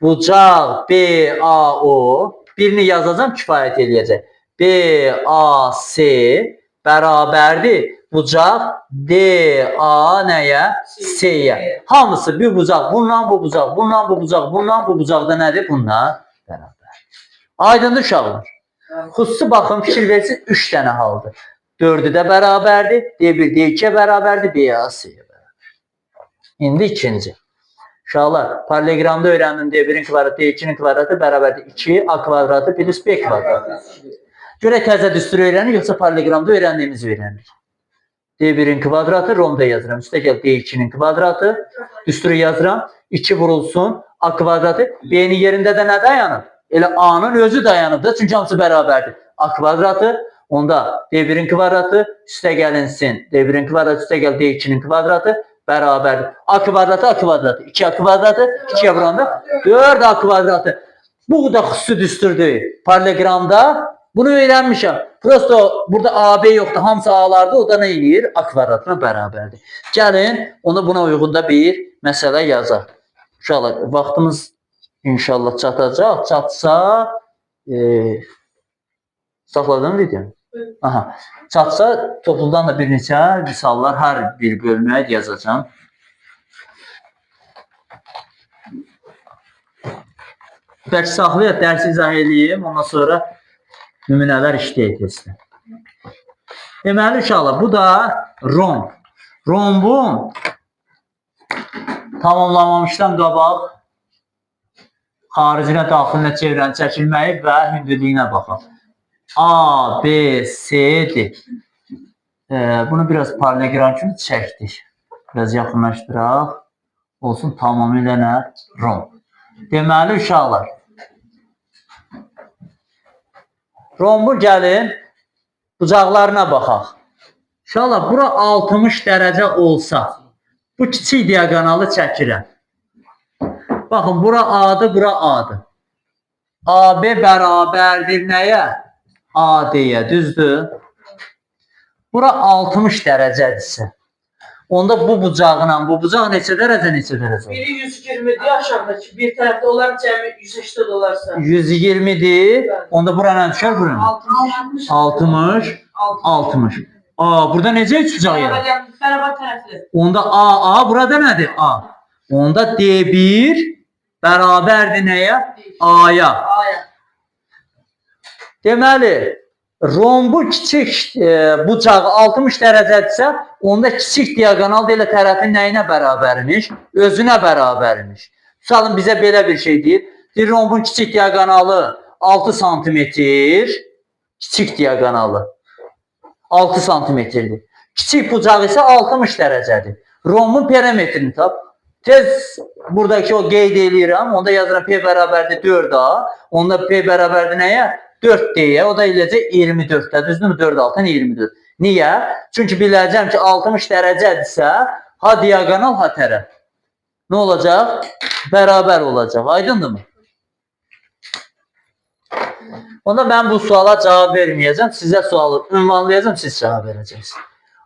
Bucaq BAO birini yazacağım, kifayət edəcək. BAC bərabərdir. Bucaq DA nəyə? C-yə. Hamısı bir bucaq, bundan bu bucaq, bundan bu bucaq, bundan bu bucaq da nədir? Bunlar bərabər. Aydındır uşaqlar. Xüsusi baxın, fikir versin, 3 dənə haldır. 4'ü də bərabərdir, D1, D2'ye bərabərdir, B, C-yə bərabər. İndi ikinci. Uşaqlar, paralelogramda öyrəndim, D1'in kvadratı, D2'nin kvadratı bərabərdir 2A kvadratı plus B kvadratı. Görək təzə düsturu öyrənir, yoxsa paralelogramda öyrəndiyimizi öyrənir. D1'in kvadratı, romda yazıram. Üstə gəl D2'nin kvadratı, düsturu yazıram. 2 vurulsun, A kvadratı, B'nin yerində də nə dayanır? Elə A'nın özü dayanıb da, çünki hamısı bərabərdir. A kvadratı, Onda D1'in kvadratı üstə gəlinsin. D1'in kvadratı üstə gəl D2'nin kvadratı bərabərdir. A kvadratı A kvadratı. 2A kvadratı 2'ye vuranda 4A kvadratı. Bu da xüsusi düsturdur. Paralelogramda bunu öyrənmişəm. Prosto burada AB yoxdur. Hamısı A'larda. O da nə edir? A kvadratına bərabərdir. Gəlin onu buna uyğun da bir məsələ yazaq. Uşaqlar vaxtımız inşallah çatacaq. Çatsa saxladın videonu? Aha. Çatsa topludan da bir neçə misallar hər bir bölməyə yazacağam. Bəlkə saxlayaq, dərsi izah edeyim. Ondan sonra nümunələr işləyək testdə. Deməli uşaqlar, bu da romb. Rombun tamamlamamışdan qabaq xaricinə, daxilinə çevrəni çəkilməyi və hündürlüyünə baxaq. A, B, C-dir. Bunu biraz paralelogram kimi çəkdik. Biraz yaxınlaşdıraq. Olsun tamamilə nə? Romb. Deməli uşaqlar, rombun gəlin bucaqlarına baxaq. Uşaqlar, bura 60 dərəcə olsa, bu kiçik diaqonalı çəkirəm. Baxın, bura A'dır, bura A'dır. AB bərabərdir nəyə? AD-yə, düzdür? Bura 60 dərəcədirsə. Onda bu bucağla, bu bucaq neçə dərəcə, neçə dərəcə? Biri 120'dir aşağıdaki. Bir tərəfdə onlar cəmi 180 dolarsa. 120'dir. Onda bura nə düşər? Bura nə? 60. 60. Burada necə üç bucaq yer? Bərabər tərəfli. Onda A, burada nədir? A. Onda D1 bərabərdir nəyə? A'ya. Deməli, rombu kiçik bucağı 60 dərəcədirsə, onda kiçik diaqonal da elə tərəfin nəyinə bərabərmiş? Özünə bərabərmiş. Misalın bizə belə bir şey deyir. Bir rombun kiçik diaqonalı 6 santimetr, kiçik diaqonalı 6 santimetrdir. Kiçik bucağı isə 60 dərəcədir. Rombun perimetrini tap. Tez buradakı o qeyd eləyirəm. Onda yazıram P bərabərdir 4A. Onda P bərabərdir nəyə? 4D'yə. O da eləcək 24'də. Düzdürmü? 4 altın 24. Niyə? Çünki biləcəm ki 60 dərəcədirsə, ha diaqonal, ha tərəf. Nə olacaq? Bərabər olacaq. Aydındırmı? Onda mən bu suala cavab verməyəcəm. Sizə sualı ünvanlayacağım, siz cavab verəcəksiniz.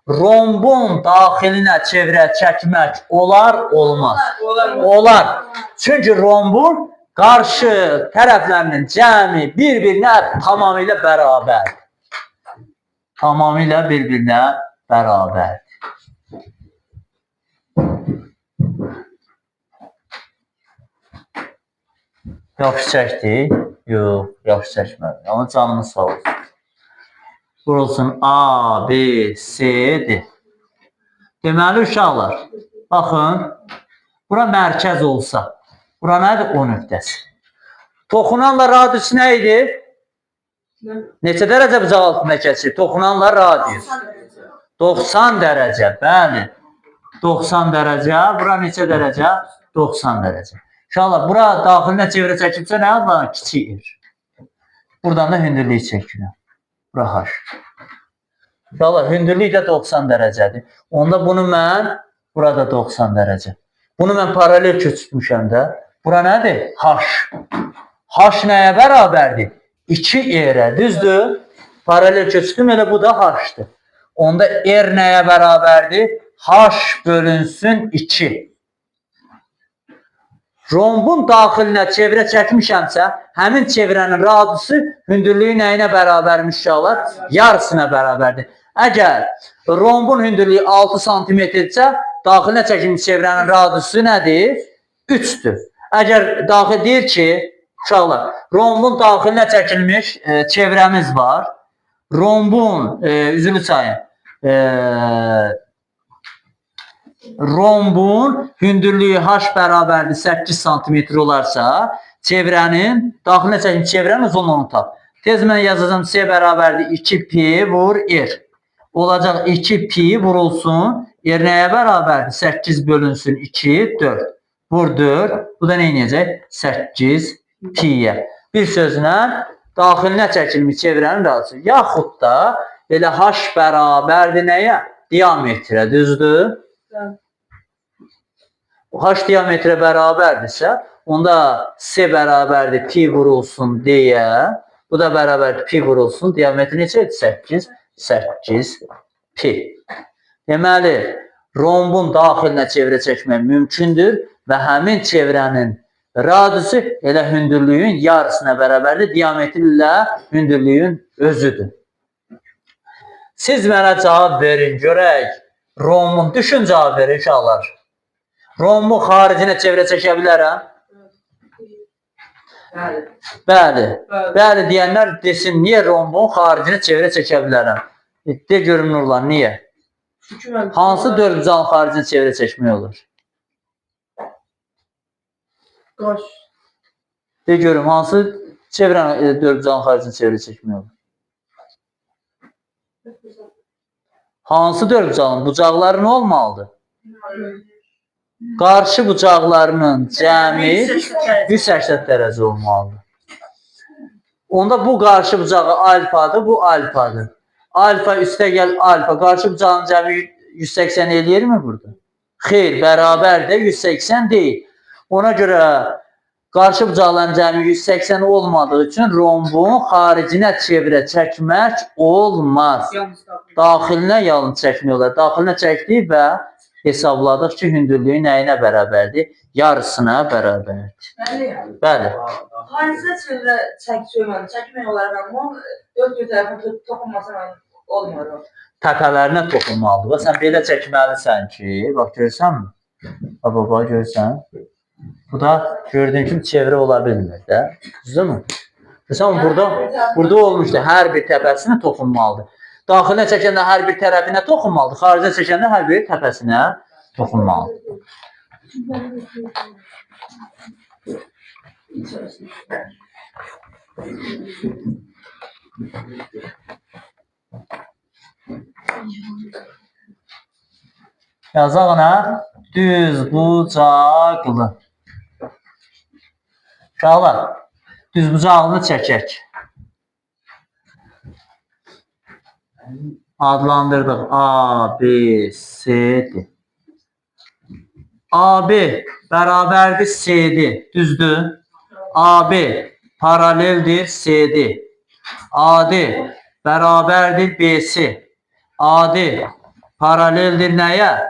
Rombun daxilinə çevrə çəkmək olar, olmaz? Olar. Çünki rombun qarşı tərəflərinin cəmi bir-birinə tamamilə bərabər. Tamamilə bir-birinə bərabər. Yaxşı çəkdik? Yox, yaxşı çəkmədik. Amma canımız sağ olsun. Burası A, B, C-dir. Deməli uşaqlar, baxın, bura mərkəz olsa, bura nədir? O nöqtəsi. Toxunanla radiusu nə idi? Neçə dərəcə bucaq altında keçir? Toxunanla radius. 90 dərəcə, bəli. 90 dərəcə, bura neçə dərəcə? 90 dərəcə. Uşaqlar, bura daxilinə çevrə çəkilsə nə adlanır? Kiçik yer. Buradan da hündürlük çəkilir. Bura H. Uşaqlar, hündürlük də 90 dərəcədir. Onda bunu mən, burada 90 dərəcə. Bunu mən paralel köçürtmüşəm də. Bura nədir? H. H nəyə bərabərdir? 2 R-ə, düzdür? Paralel köçürtüm, elə bu da H-dır. Onda R nəyə bərabərdir? H bölünsün 2. Rombun daxilinə çevrə çəkmişəmsə, həmin çevrənin radiusu hündürlüyü nəyinə bərabərmiş uşaqlar? Yarısına bərabərdir. Əgər rombun hündürlüyü 6 santimetrdirsə, daxilinə çəkilmiş çevrənin radiusu nədir? 3'dür. Əgər daxil deyir ki, uşaqlar, rombun daxilinə çəkilmiş çevrəmiz var. Rombun, üzülü sayın, rombun hündürlüyü H bərabərdir 8 santimetr olarsa, çevrənin, daxilinə çəkilmiş çevrənin uzunluğunu tap. Tez mən yazacağım C bərabərdir 2pi vur R. Olacaq 2pi vurulsun. R nəyə bərabərdir? 8 bölünsün 2, 4. Vur 4. Bu da nə inəcək? 8 pi'yə. Bir sözlə daxilinə çəkilmiş çevrənin radiusu. Yaxud da elə h bərabərdir nəyə? Diametrə, düzdür? Bəli. H diametrə bərabərdirsə, onda C bərabərdir pi vurulsun deyə, bu da bərabərdir pi vurulsun, diametri neçədir? 8 pi. Deməli, rombun daxilinə çevrə çəkmək mümkündür və həmin çevrənin radiusu elə hündürlüyün yarısına bərabərdir, diametri ilə hündürlüyün özüdür. Siz mənə cavab verin, görək, rombun, düşün cavab verin uşaqlar. Rombu xaricinə çevrə çəkə bilərəm? Bəli. Bəli. Bəli deyənlər desin, niyə rombun xaricinə çevrə çəkə bilərəm? De görüm Nurlan, niyə? Hansı dördbucağın xaricinə çevrə çəkmək olur? Qaş. De görüm, hansı dördbucağın xaricinə çevrə çəkmək olur? Hansı dördbucağın? Bucaqları nə olmalıdır? Qarşı bucaqlarının cəmi 180 dərəcə olmalıdır. Onda bu qarşı bucağı alfadır, bu alfadır. Alfa üstə gəl alfa. Qarşı bucağın cəmi 180 eləyirmi burada? Xeyr, bərabər də 180 deyil. Ona görə qarşı bucaqların cəmi 180 olmadığı üçün rombun xaricinə çevrə çəkmək olmaz. Daxilinə yalnız çəkmək olar. Daxilinə çəkdik və hesabladıq ki, hündürlüyü nəyinə bərabərdir? Yarısına bərabərdir. Bəli. Xaricdə çevrə çəkmək olar, amma dörd bir tərəfə toxunmasa olmur. Təpələrinə toxunmalıdır. Bax, sən belə çəkməlisən ki, bax, görürsənmi? Bax, görürsən? Bu da gördüyün kimi çevrə ola bilmir də. Düzdürmü? Görürsən, burada olmuşdur. Hər bir təpəsinə toxunmalıdır. Daxilinə çəkəndə hər bir tərəfinə toxunmalıdır. Xaricə çəkəndə hər bir təpəsinə toxunmalıdır. Yazaq nə? Düz bucaqlı. Uşaqlar, düz bucaqlını çəkək. Adlandırdıq. A, B, C-dir. AB bərabərdir C-dir. Düzdür? AB paraleldir C-dir. AD bərabərdir BC. AD paraleldir nəyə?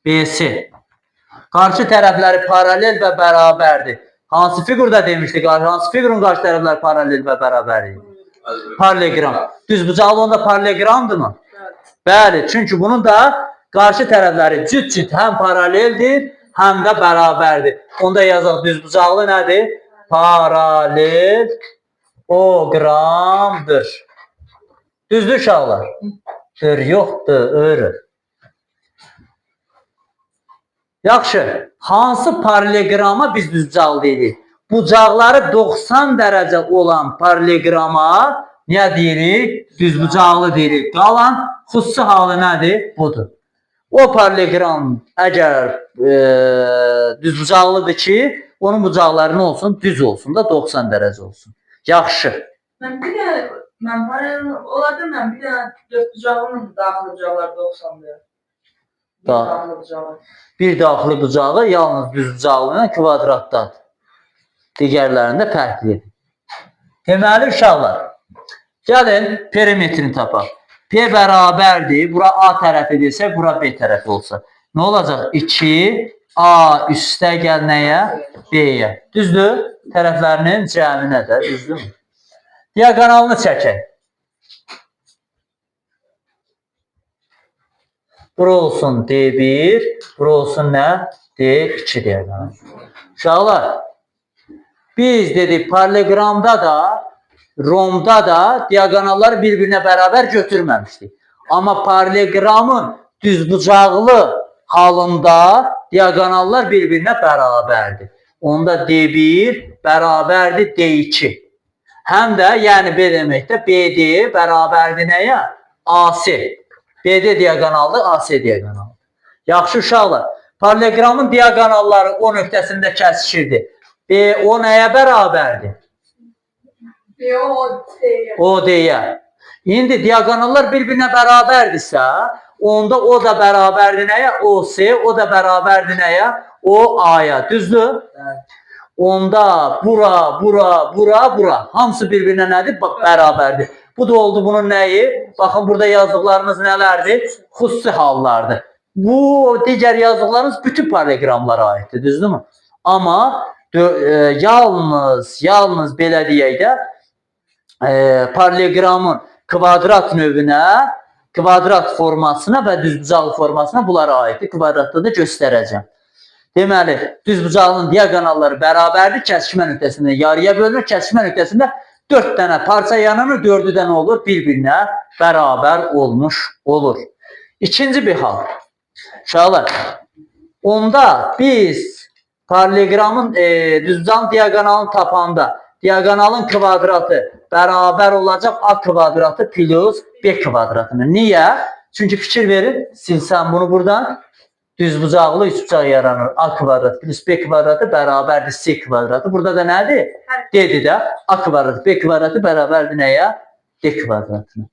BC. Qarşı tərəfləri paralel və bərabərdir. Hansı fiqurda demişdik? Hansı fiqurun qarşı tərəfləri paralel və bərabərdir? Paralegram. Düzbucaqlı onda paraleqramdır mı? Bəli, çünki bunun da qarşı tərəfləri cüt-cüt həm paraleldir, həm də bərabərdir. Onda yazaq düzbucaqlı nədir? Paralelogramdır. Düzdür uşaqlar? Yoxdur, öyrü. Yaxşı, hansı paraleqrama biz düzbucaqlı deyirik? Bucaqları 90 dərəcə olan paraleqrama nə deyirik? Düzbucaqlı deyirik. Qalan xüsusi halı nədir? Budur. O paraleqram əgər düzbucaqlıdır ki, onun bucaqları nə olsun? Düz olsun da 90 dərəcə olsun. Yaxşı. Mən paralel olardı, mən bir dənə dördbucaqlının daxili bucaqları 90-dır. Bir daxili bucağı yalnız düzbucaqlının kvadratdadır. Digərlərində fərqlidir. Deməli, uşaqlar, gəlin perimetrini tapaq. P bərabərdir, bura A tərəfi desək, bura B tərəfi olsa. Nə olacaq? 2A üstə gəl nəyə? B-yə. Düzdür? Tərəflərinin cəminə də, düzdürmü? Diaqonalını çəkək. Bura olsun D1, bura olsun nə? D2 diaqonal. Uşaqlar, biz dedik paraleqramda da, romda da diaqonalları bir-birinə bərabər götürməmişdik. Amma paraleqramın düzbucaqlı halında diaqonallar bir-birinə bərabərdir. Onda D1 bərabərdir D2. Həm də, yəni B deməkdə BD bərabərdir nəyə? AC. BD diaqonaldır, AC diaqonaldır. Yaxşı uşaqlar, paraleqramın diaqonalları O nöqtəsində kəsişirdi. O nəyə bərabərdir? O deyə. İndi diagonallar bir-birinə bərabərdirsə, onda o da bərabərdir nəyə? OC, o da bərabərdir nəyə? O A'ya. Düzdür? Onda bura. Hamısı bir-birinə nədir? Bərabərdir. Bu da oldu bunun nəyi? Baxın, burada yazdıqlarımız nələrdir? Xüsusi hallardır. Bu digər yazdıqlarımız bütün paraleqramlara aiddir. Düzdürmü? Amma yalnız belə deyək də, paraleqramın kvadrat növünə, kvadrat formasına və düzbucaqlı formasına bunlara aiddir. Kvadratda da göstərəcəm. Deməli, düzbucaqlının diagonalları bərabərdir. Kəsişmə nöqtəsində yarıya bölünür. Kəsişmə nöqtəsində 4 dənə parça yanılır. 4-ü də nə olur? Bir-birinə bərabər olmuş olur. İkinci bir hal. Uşaqlar, onda biz paraleqramın düzbucaqlının diagonalını tapanda diagonalın kvadratı bərabər olacaq A kvadratı plus B kvadratına. Niyə? Çünki fikir verin, silsən bunu buradan. Düzbucaqlı üçbucaq yaranır. A kvadrat plus B kvadratı bərabərdir C kvadratı. Burada da nədir? D-dir də. A kvadratı, B kvadratı bərabərdir nəyə? D kvadratına.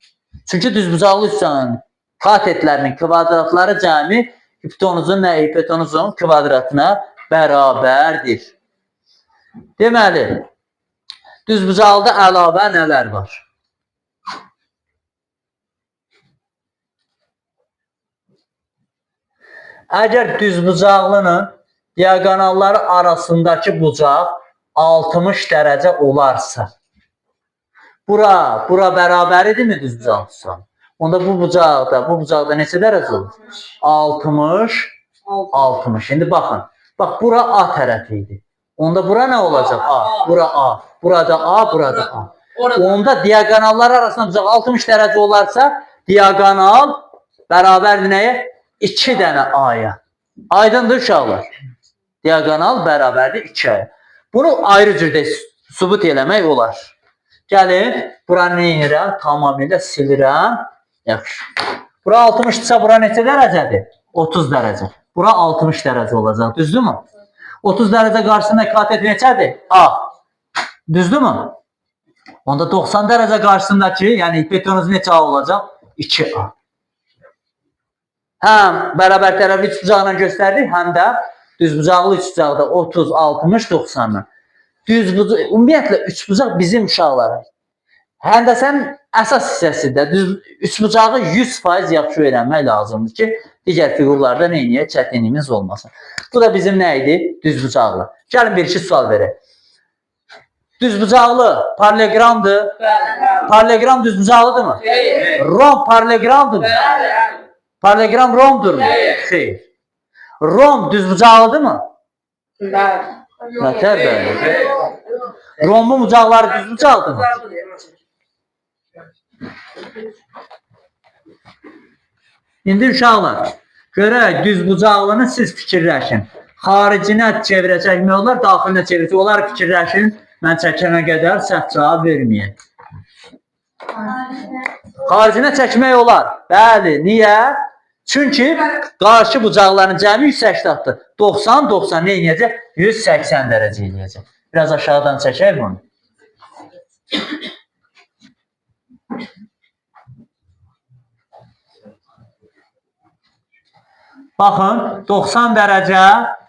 Çünki düzbucaqlı üçbucağın katetlərinin kvadratları cəmi hipotenuzun kvadratına bərabərdir. Deməli, düzbucaqlıda əlavə nələr var? Əgər düzbucaqlının diagonalları arasındakı bucaq 60 dərəcə olarsa, bura bərabəridirmi düzbucaqlısı? Onda bu bucaqda neçə dərəcə olur? 60. İndi baxın. Bax, bura A tərəfi idi. Onda bura nə olacaq? A. Bura A. Burada A, burada A. Onda diagonallar arasında bucaq 60 dərəcə olarsa, diagonal bərabərdir nəyə? 2 dənə A'ya. Aydındır uşaqlar. Diagonal bərabərdir 2 A'ya. Bunu ayrı cürdə sübut eləmək olar. Gəlin, bura nə edirəm? Tamamilə silirəm. Yaxşı. Bura 60-dırsa, bura neçə dərəcədir? 30 dərəcə. Bura 60 dərəcə olacaq. Düzdürmü? 30 dərəcə qarşısında katet neçədir? A. Düzdürmü? Onda 90 dərəcə qarşısındakı, yəni hipotenuz neçə A olacaq? 2A. Həm bərabər tərəfli üçbucaqla göstərdik, həm də düzbucaqlı üçbucaqda 30, 60, 90-la. Ümumiyyətlə, üçbucaq bizim uşaqlara. Həndəsənin əsas hissəsində üçbucağı 100% yaxşı öyrənmək lazımdır ki, digər fiqurlarda neyniyək, çətinliyimiz olmasın. Bu da bizim nə idi? Düzbucaqlı. Gəlin bir-iki sual verək. Düzbucaqlı paraleqramdır. Paraleqram düzbucaqlıdırmı? Rom paraleqramdırmı? Paraleqram romdurmu? Xeyr. Rom düzbucaqlıdırmı? Bəli. Romun bucaqları düzbucaqlıdırmı? İndi uşaqlar, görək düzbucaqlını siz fikirləşin. Xaricinə çevrə çəkmək olar, daxilinə çevrə çəkmək olar, fikirləşin. Mən çəkənə qədər səhv cavab verməyək. Xaricinə çəkmək olar. Bəli, niyə? Çünki qarşı bucaqların cəmi 180-dir. 90 nə eləyəcək? 180 dərəcə eləyəcək. Biraz aşağıdan çəkək bunu. Baxın, 90 dərəcə,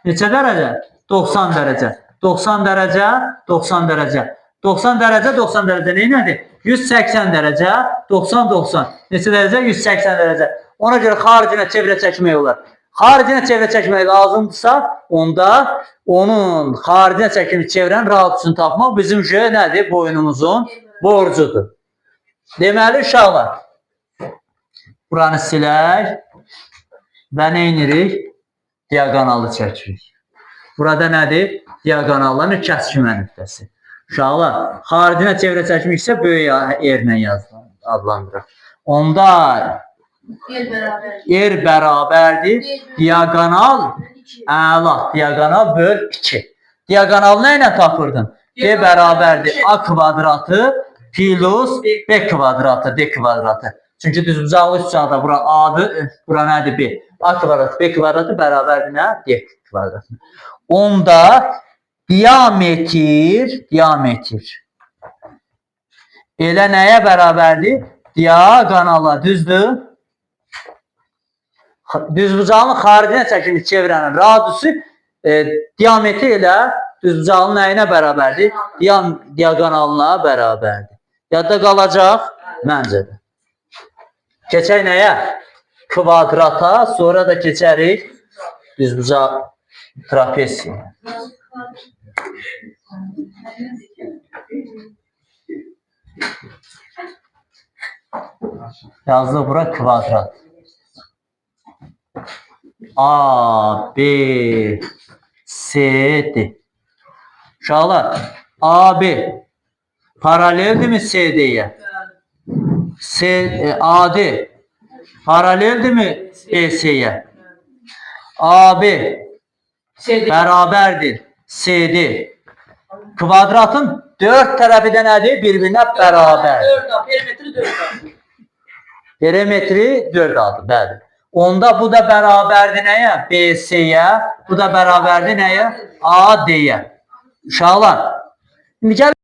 neçə dərəcə? 90 dərəcə. 90 dərəcə, 90 dərəcə. 90 dərəcə, 90 dərəcə neynədir? 180 dərəcə, 90. Neçə dərəcə? 180 dərəcə. Ona görə xaricinə çevrə çəkmək olar. Xaricinə çevrə çəkmək lazımdırsa, onda onun xaricinə çəkilmiş çevrənin rahat üçün tapmaq bizim üçün nədir? Boynumuzun borcudur. Deməli, uşaqlar, buranı silək və nə edirik? Diagonalı çəkirik. Burada nədir? Diagonalların kəsikmə nöqtəsi. Uşaqlar, xaricinə çevrə çəkmişsə böyük yerlə adlandırır. Onda yer bərabərdir. Diagonal əla. Diagonal böl 2. Diagonal nə ilə tapırdın? D bərabərdir A kvadratı plus B kvadratı, D kvadratı. Çünki düzbucaqlı üçbucaqda bura A'dır, bura nədir? B. A kvadratı, B kvadratı bərabərdir nə? D kvadratı. Onda diametr elə nəyə bərabərdir? Diaqonala, düzdür? Düzbucağın xaricinə çəkilmiş çevrənin radiusu diametri ilə düzbucağın nəyinə bərabərdir? Diaqonalına bərabərdir. Yadda qalacaq? Məncə də. Keçək nəyə? Kvadrata, sonra da keçərik düzbucaq trapesiyə. Yazdı bura kvadrat. A, B, C'dir. Uşaqlar, A, B paraleldirmi CD-yə? AD paraleldirmi BC-yə? AB bərabərdir CD. Kvadratın 4 tərəfi də nədir? Bir-birinə bərabər. Perimetri 4A. Perimetri 4A-dır, bəli. Onda bu da bərabərdir nəyə? BC-yə. Bu da bərabərdir nəyə? AD-yə. Uşaqlar, indi gəl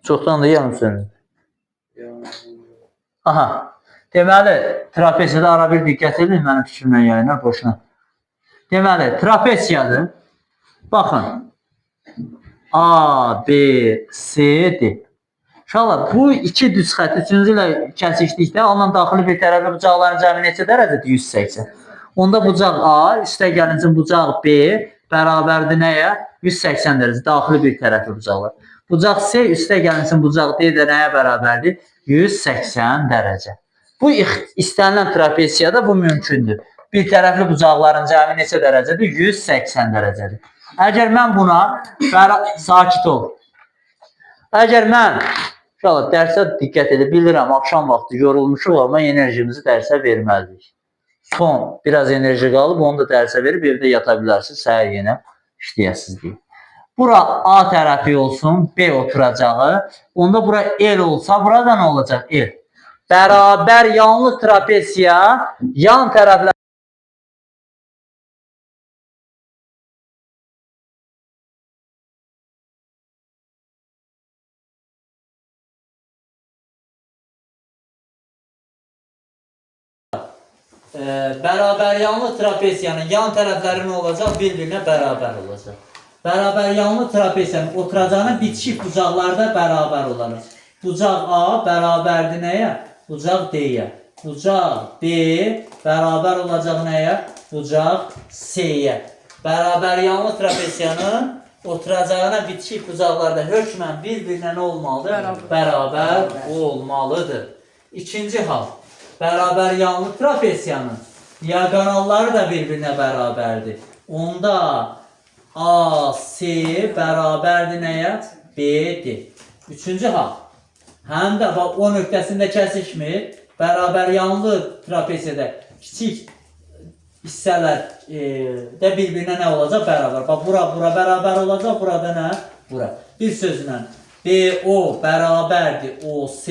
Çoxdan da yanım sönür. Aha. Deməli, trapesiyada ara bir diqqət edin mənim fikrimlə yayına boşuna. Deməli, trapesiyadır. Baxın. A, B, C, D. Uşaqlar, bu iki düz xətt üçüncü ilə kəsişdikdə alınan daxili bir tərəfli bucaqların cəmi neçə dərəcədir? 180. Onda bucaq A, üstə gəlincin bucaq B bərabərdir nəyə? 180 dərəcə daxili bir tərəfli bucaqlar. Bucaq C üstə gəlincin bucaq D də nəyə bərabərdir? 180 dərəcə. Bu istənilən trapesiyada bu mümkündür. Bir tərəfli bucaqların cəmi neçə dərəcədir? 180 dərəcədir. Əgər mən buna sakit ol. Əgər mən dərsə diqqət edib bilirəm, axşam vaxtı yorulmuşuq, amma enerjimizi dərsə verməliyik. Son biraz enerji qalıb, onu da dərsə verib evdə yata bilərsiniz, səhər yenə işləyəsiniz deyə. Bura A tərəfi olsun, B oturacağı. Onda bura L olsa, burada nə olacaq? L. Bərabər yanlı trapesiya, yan tərəflər bərabər yanlı trapesiyanın yan tərəfləri nə olacaq? Bir-birinə bərabər olacaq. Bərabər yanlı trapesiyanın oturacağına bitişik bucaqlarda bərabər olaraq. Bucaq A bərabərdir nəyə? Bucaq D-yə. Bucaq B bərabər olacaq nəyə? Bucaq C-yə. Bərabər yanlı trapesiyanın oturacağına bitişik bucaqlarda hökmən bir-birinə nə olmalıdır? Bərabər olmalıdır. İkinci hal. Bərabər yanlı trapesiyanın diagonalları da bir-birinə bərabərdir. Onda A, C bərabərdir nəyə? B-dir. Üçüncü hal. Həm də o nöqtəsində kəsişmir. Bərabər yanlı trapesiyada kiçik hissələr də bir-birinə nə olacaq? Bərabər. Bax, bura bərabər olacaq. Burada nə? Bura. Bir sözlə BO bərabərdir OC.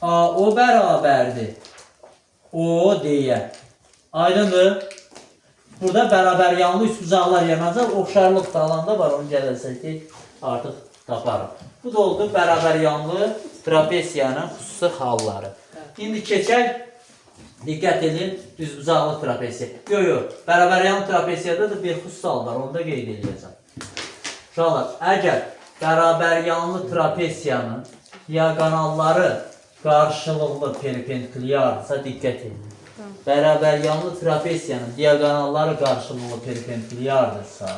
AO bərabərdir OD-yə. Aydındır? Burada bərabər yanlı üç bucaqlar yanacaq. Oxşarlıq dalanda var. Onu gələcək ki, artıq taparım. Bu da oldu bərabər yanlı trapesiyanın xüsusi halları. İndi keçək, diqqət edin, düzbucaqlı trapesiya. Yox, bərabər yanlı trapesiyada da bir xüsusi hal var. Onu da qeyd edəcəm. Uşaqlar, əgər bərabər yanlı trapesiyanın diagonalları qarşılıqlı perpendikulyardırsa, diqqət edin. Bərabər yanlı trapesiyanın diagonalları qarşılıqlı perpendikulyardırsa,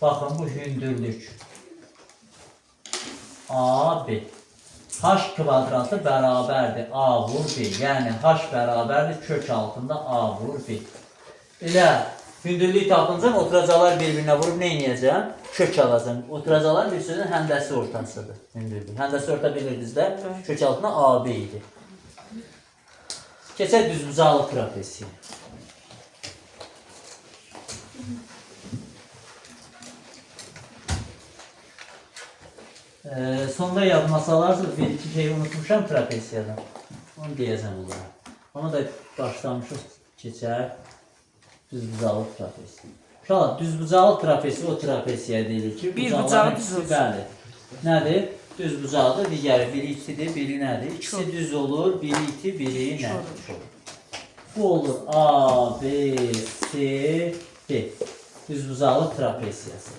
baxın, bu hündürlük AB. H kvadratı bərabərdir A vur B. Yəni, H bərabərdir kök altında A vur B. Elə hündürlük tapınca oturacaqlar bir-birinə vurub nə edəcəm? Kök alacam. Oturacaqlar bir sözün həndəsi ortasıdır. Hündürlük. Həndəsi orta bilirdiniz də, kök altında AB idi. Keçək düzbucaqlı trapesiya. Sonda yadıma salarsınız, bir-iki şeyi unutmuşam trapesiyadan. Onu deyəcəm onlara. Onu da başlamışıq, keçək düzbucaqlı trapesiya. Uşaqlar, düzbucaqlı trapesiya o trapesiya deyilir ki, bir bucağı düz olsun. Bəli. Nədir? Düz bucaqdır, digəri biri itidir, biri nədir? İkisi düz olur, biri iti, biri nədir? Bu olur A, B, C, D. Düzbucaqlı trapesiyası.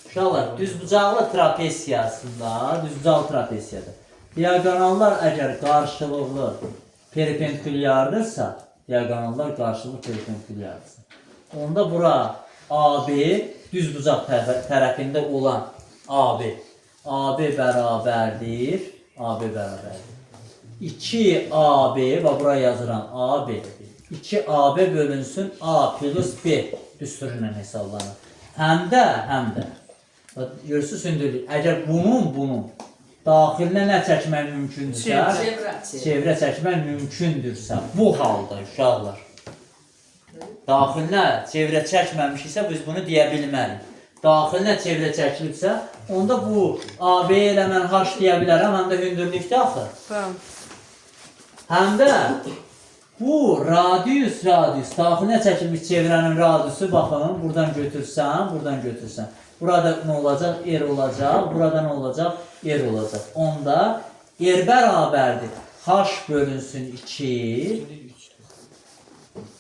Uşaqlar, düzbucaqlı trapesiyasında, düzbucaqlı trapesiyada diagonallar əgər qarşılıqlı perpendikulyardırsa, diagonallar qarşılıqlı perpendikulyardırsa, onda bura AB düzbucaq tərəfində olan AB. AB bərabərdir. AB bərabərdir. 2AB, bura yazıram AB. 2AB bölünsün A plus B düsturuyla hesablanır. Həm də görürsünüz hündürlük. Əgər bunun daxilinə nə çəkmək mümkündürsə, çevrə çəkmək mümkündürsə, bu halda uşaqlar daxilinə çevrə çəkməmişiksə, biz bunu deyə bilmərik. Daxilinə çevrə çəkilibsə, onda bu AB ilə mən H deyə bilərəm, həm də hündürlükdə axı. Həm də bu radius, daxilinə çəkilmiş çevrənin radiusu, baxın, buradan götürsən. Burada nə olacaq? R olacaq. Burada nə olacaq? R olacaq. Onda R bərabərdir. H bölünsün 2.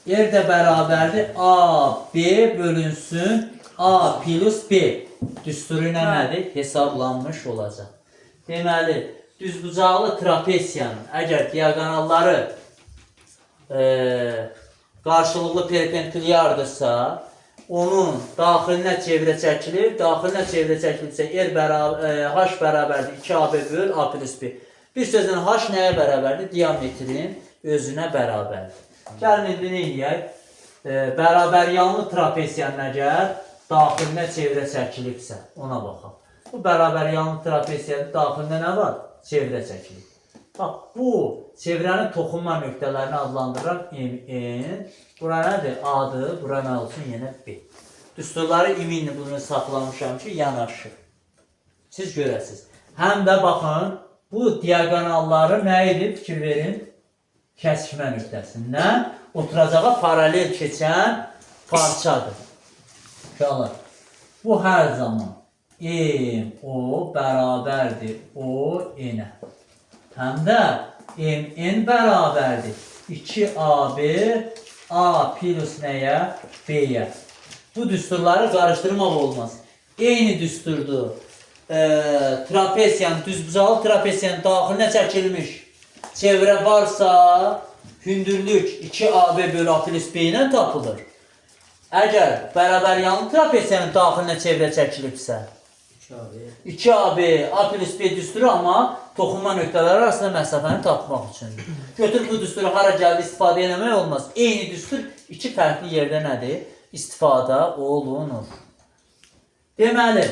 R də bərabərdir. A, B bölünsün A plus B. Düsturu ilə nədir? Hesablanmış olacaq. Deməli, düzbucaqlı trapesiyanın əgər diagonalları qarşılıqlı perpendilyardırsa, onun daxilinə çevrə çəkilir. Daxilinə çevrə çəkilirsə, H bərabərdir 2AB böl A plus B. Bir sözlə H nəyə bərabərdir? Diametrin özünə bərabərdir. Gəlin indi nə edək? Bərabər yanlı trapesiyanın əgər daxilinə çevrə çəkilibsə, ona baxaq. Bu bərabər yanlı trapesiyanın daxilində nə var? Çevrə çəkilir. Bax, bu çevrənin toxunma nöqtələrini adlandırıram MN. Bura nədir? A-dır. Bura nə olsun? Yenə B. Düsturları iminlə bunu saxlamışam ki, yanaşır. Siz görəsiniz. Həm də baxın, bu diagonalları nə edib? Fikir verin. Kəsişmə nöqtəsindən oturacağa paralel keçən parçadır. Uşaqlar, bu hər zaman MO bərabərdir ON-ə. Həm də MN bərabərdir 2AB A plus nəyə? B-yə. Bu düsturları qarışdırmaq olmaz. Eyni düsturdur. Trapesiyanın, düzbucaqlı trapesiyanın daxilinə çəkilmiş çevrə varsa, hündürlük 2AB bölü A plus B ilə tapılır. Əgər bərabər yanlı trapesiyanın daxilinə çevrə çəkilibsə, 2AB A plus B düsturu, amma toxunma nöqtələri arasında məsafəni tapmaq üçündür. Götür bu düsturu hara gəldi istifadə eləmək olmaz. Eyni düstur iki fərqli yerdə nədir? İstifadə olunur. Deməli,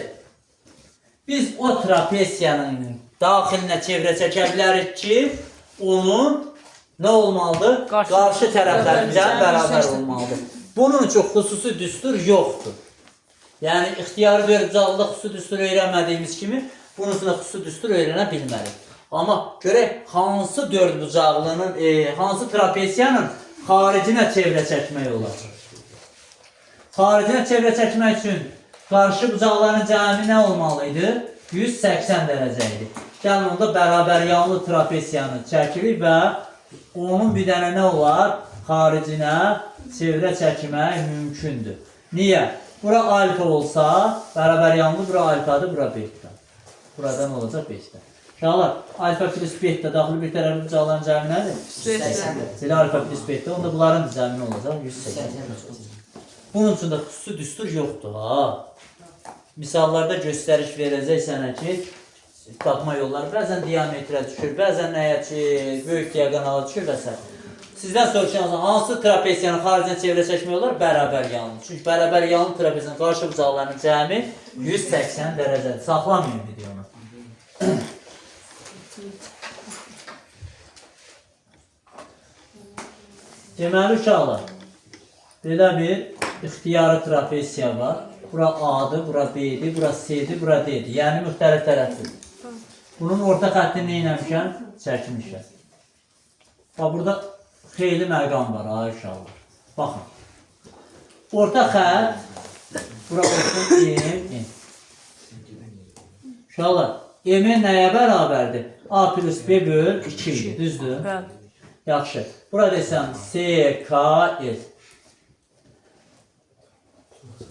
biz o trapesiyanın daxilinə çevrə çəkə bilərik ki, onun nə olmalıdır? Qarşı tərəflərimizdən bərabər olmalıdır. Bunun üçün xüsusi düstur yoxdur. Yəni, ixtiyari dördbucaqlıda xüsusi düstur öyrənmədiyimiz kimi, bunun üçün xüsusi düstur öyrənə bilmərik. Amma görək, hansı dördbucaqlının, hansı trapesiyanın xaricinə çevrə çəkmək olar? Xaricinə çevrə çəkmək üçün qarşı bucaqların cəmi nə olmalıydı? 180 dərəcə idi. Gəlin, onda bərabər yanlı trapesiyanı çəkirik və onun bir dənə nə olar? Xaricinə çevrə çəkmək mümkündür. Niyə? Bura alfa olsa, bərabər yanlı, bura alfadır, bura beta. Buradan olacaq beta. Uşaqlar, alfa plus beta daxili bir tərəfli bucaqların cəmi nədir? 180. Elə alfa plus beta, onda bunların da cəmi olacaq? 180. Bunun üçün də xüsusi düstur yoxdur. Misallarda göstəriş verəcək sənə ki, tapma yolları bəzən diametrə düşür, bəzən nəyə ki, böyük diagonala düşür və s. Sizdən soruşacağınız hansı trapesiyanın xaricinə çevrə çəkmək olar? Bərabər yanlı. Çünki bərabər yanlı trapesiyanın qarşı bucaqlarının cəmi 180 dərəcədir. Saxlamayın videonu. Deməli uşaqlar, belə bir ixtiyari trapesiya var. Bura A-dır, bura B-dir, bura C-dir, bura D-dir. Yəni müxtəlif tərəfdir. Bunun orta xəttini nə etmişəm? Çəkmişəm. Bax, burada xeyli məqam var, uşaqlar. Baxın. Orta xətt, bura olsun M. Uşaqlar, M nəyə bərabərdir? A plus B böl 2 idi, düzdür? Yaxşı. Bura desəm C, K, L.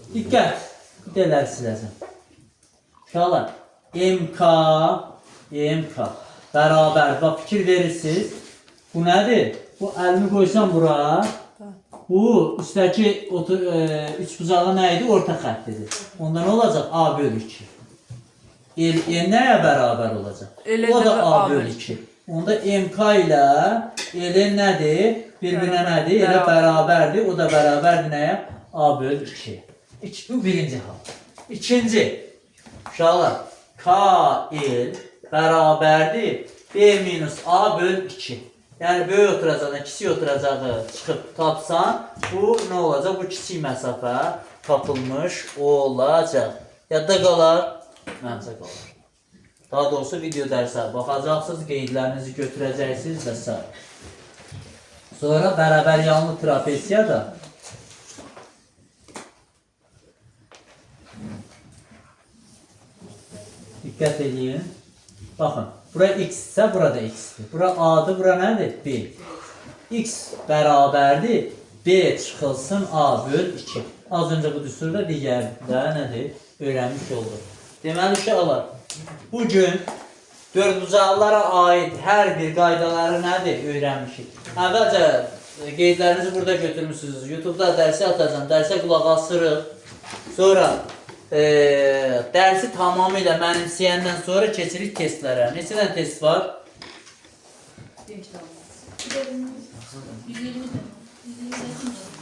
Diqqət, deləri siləcəm. Uşaqlar, MK bərabər, bax fikir verirsiniz. Bu nədir? Bu əlimi qoysam bura, bu üstəki üç bucağı nə idi? Orta xəttidir. Onda nə olacaq? A böl 2. L nəyə bərabər olacaq? O da A böl 2. Onda MK ilə L nədir? Bir-birinə nədir? Elə bərabərdir. O da bərabərdir nəyə? A böl 2. Bu birinci hal. İkinci, uşaqlar, KL bərabərdir B minus A böl 2. Yəni, böyük oturacaqdan kiçik oturacağı çıxıb tapsan, bu nə olacaq? Bu kiçik məsafə tapılmış olacaq. Yadda qalar, məncə qalar. Daha doğrusu video dərsə baxacaqsınız, qeydlərinizi götürəcəksiniz və s. Sonra bərabər yanlı trapesiya da diqqət edin. Baxın, bura x-sə, bura da x-dir. Bura a-dır, bura nədir? B. X bərabərdir, B çıxılsın A böl 2. Az öncə bu düsturda digərdə nədir? Öyrənmiş olduq. Deməli, uşaqlar, bugün dördbucaqlılara aid hər bir qaydaları nədir? Öyrənmişik. Əvvəlcə qeydlərinizi burada götürmüşsünüz. YouTube'da dərsi atacağım. Dərsə qulaq asırıq. Sonra dərsi tamamilə mənimsəyəndən sonra keçirik testlərə. Neçə dənə test var? 120 tane. 120 tane.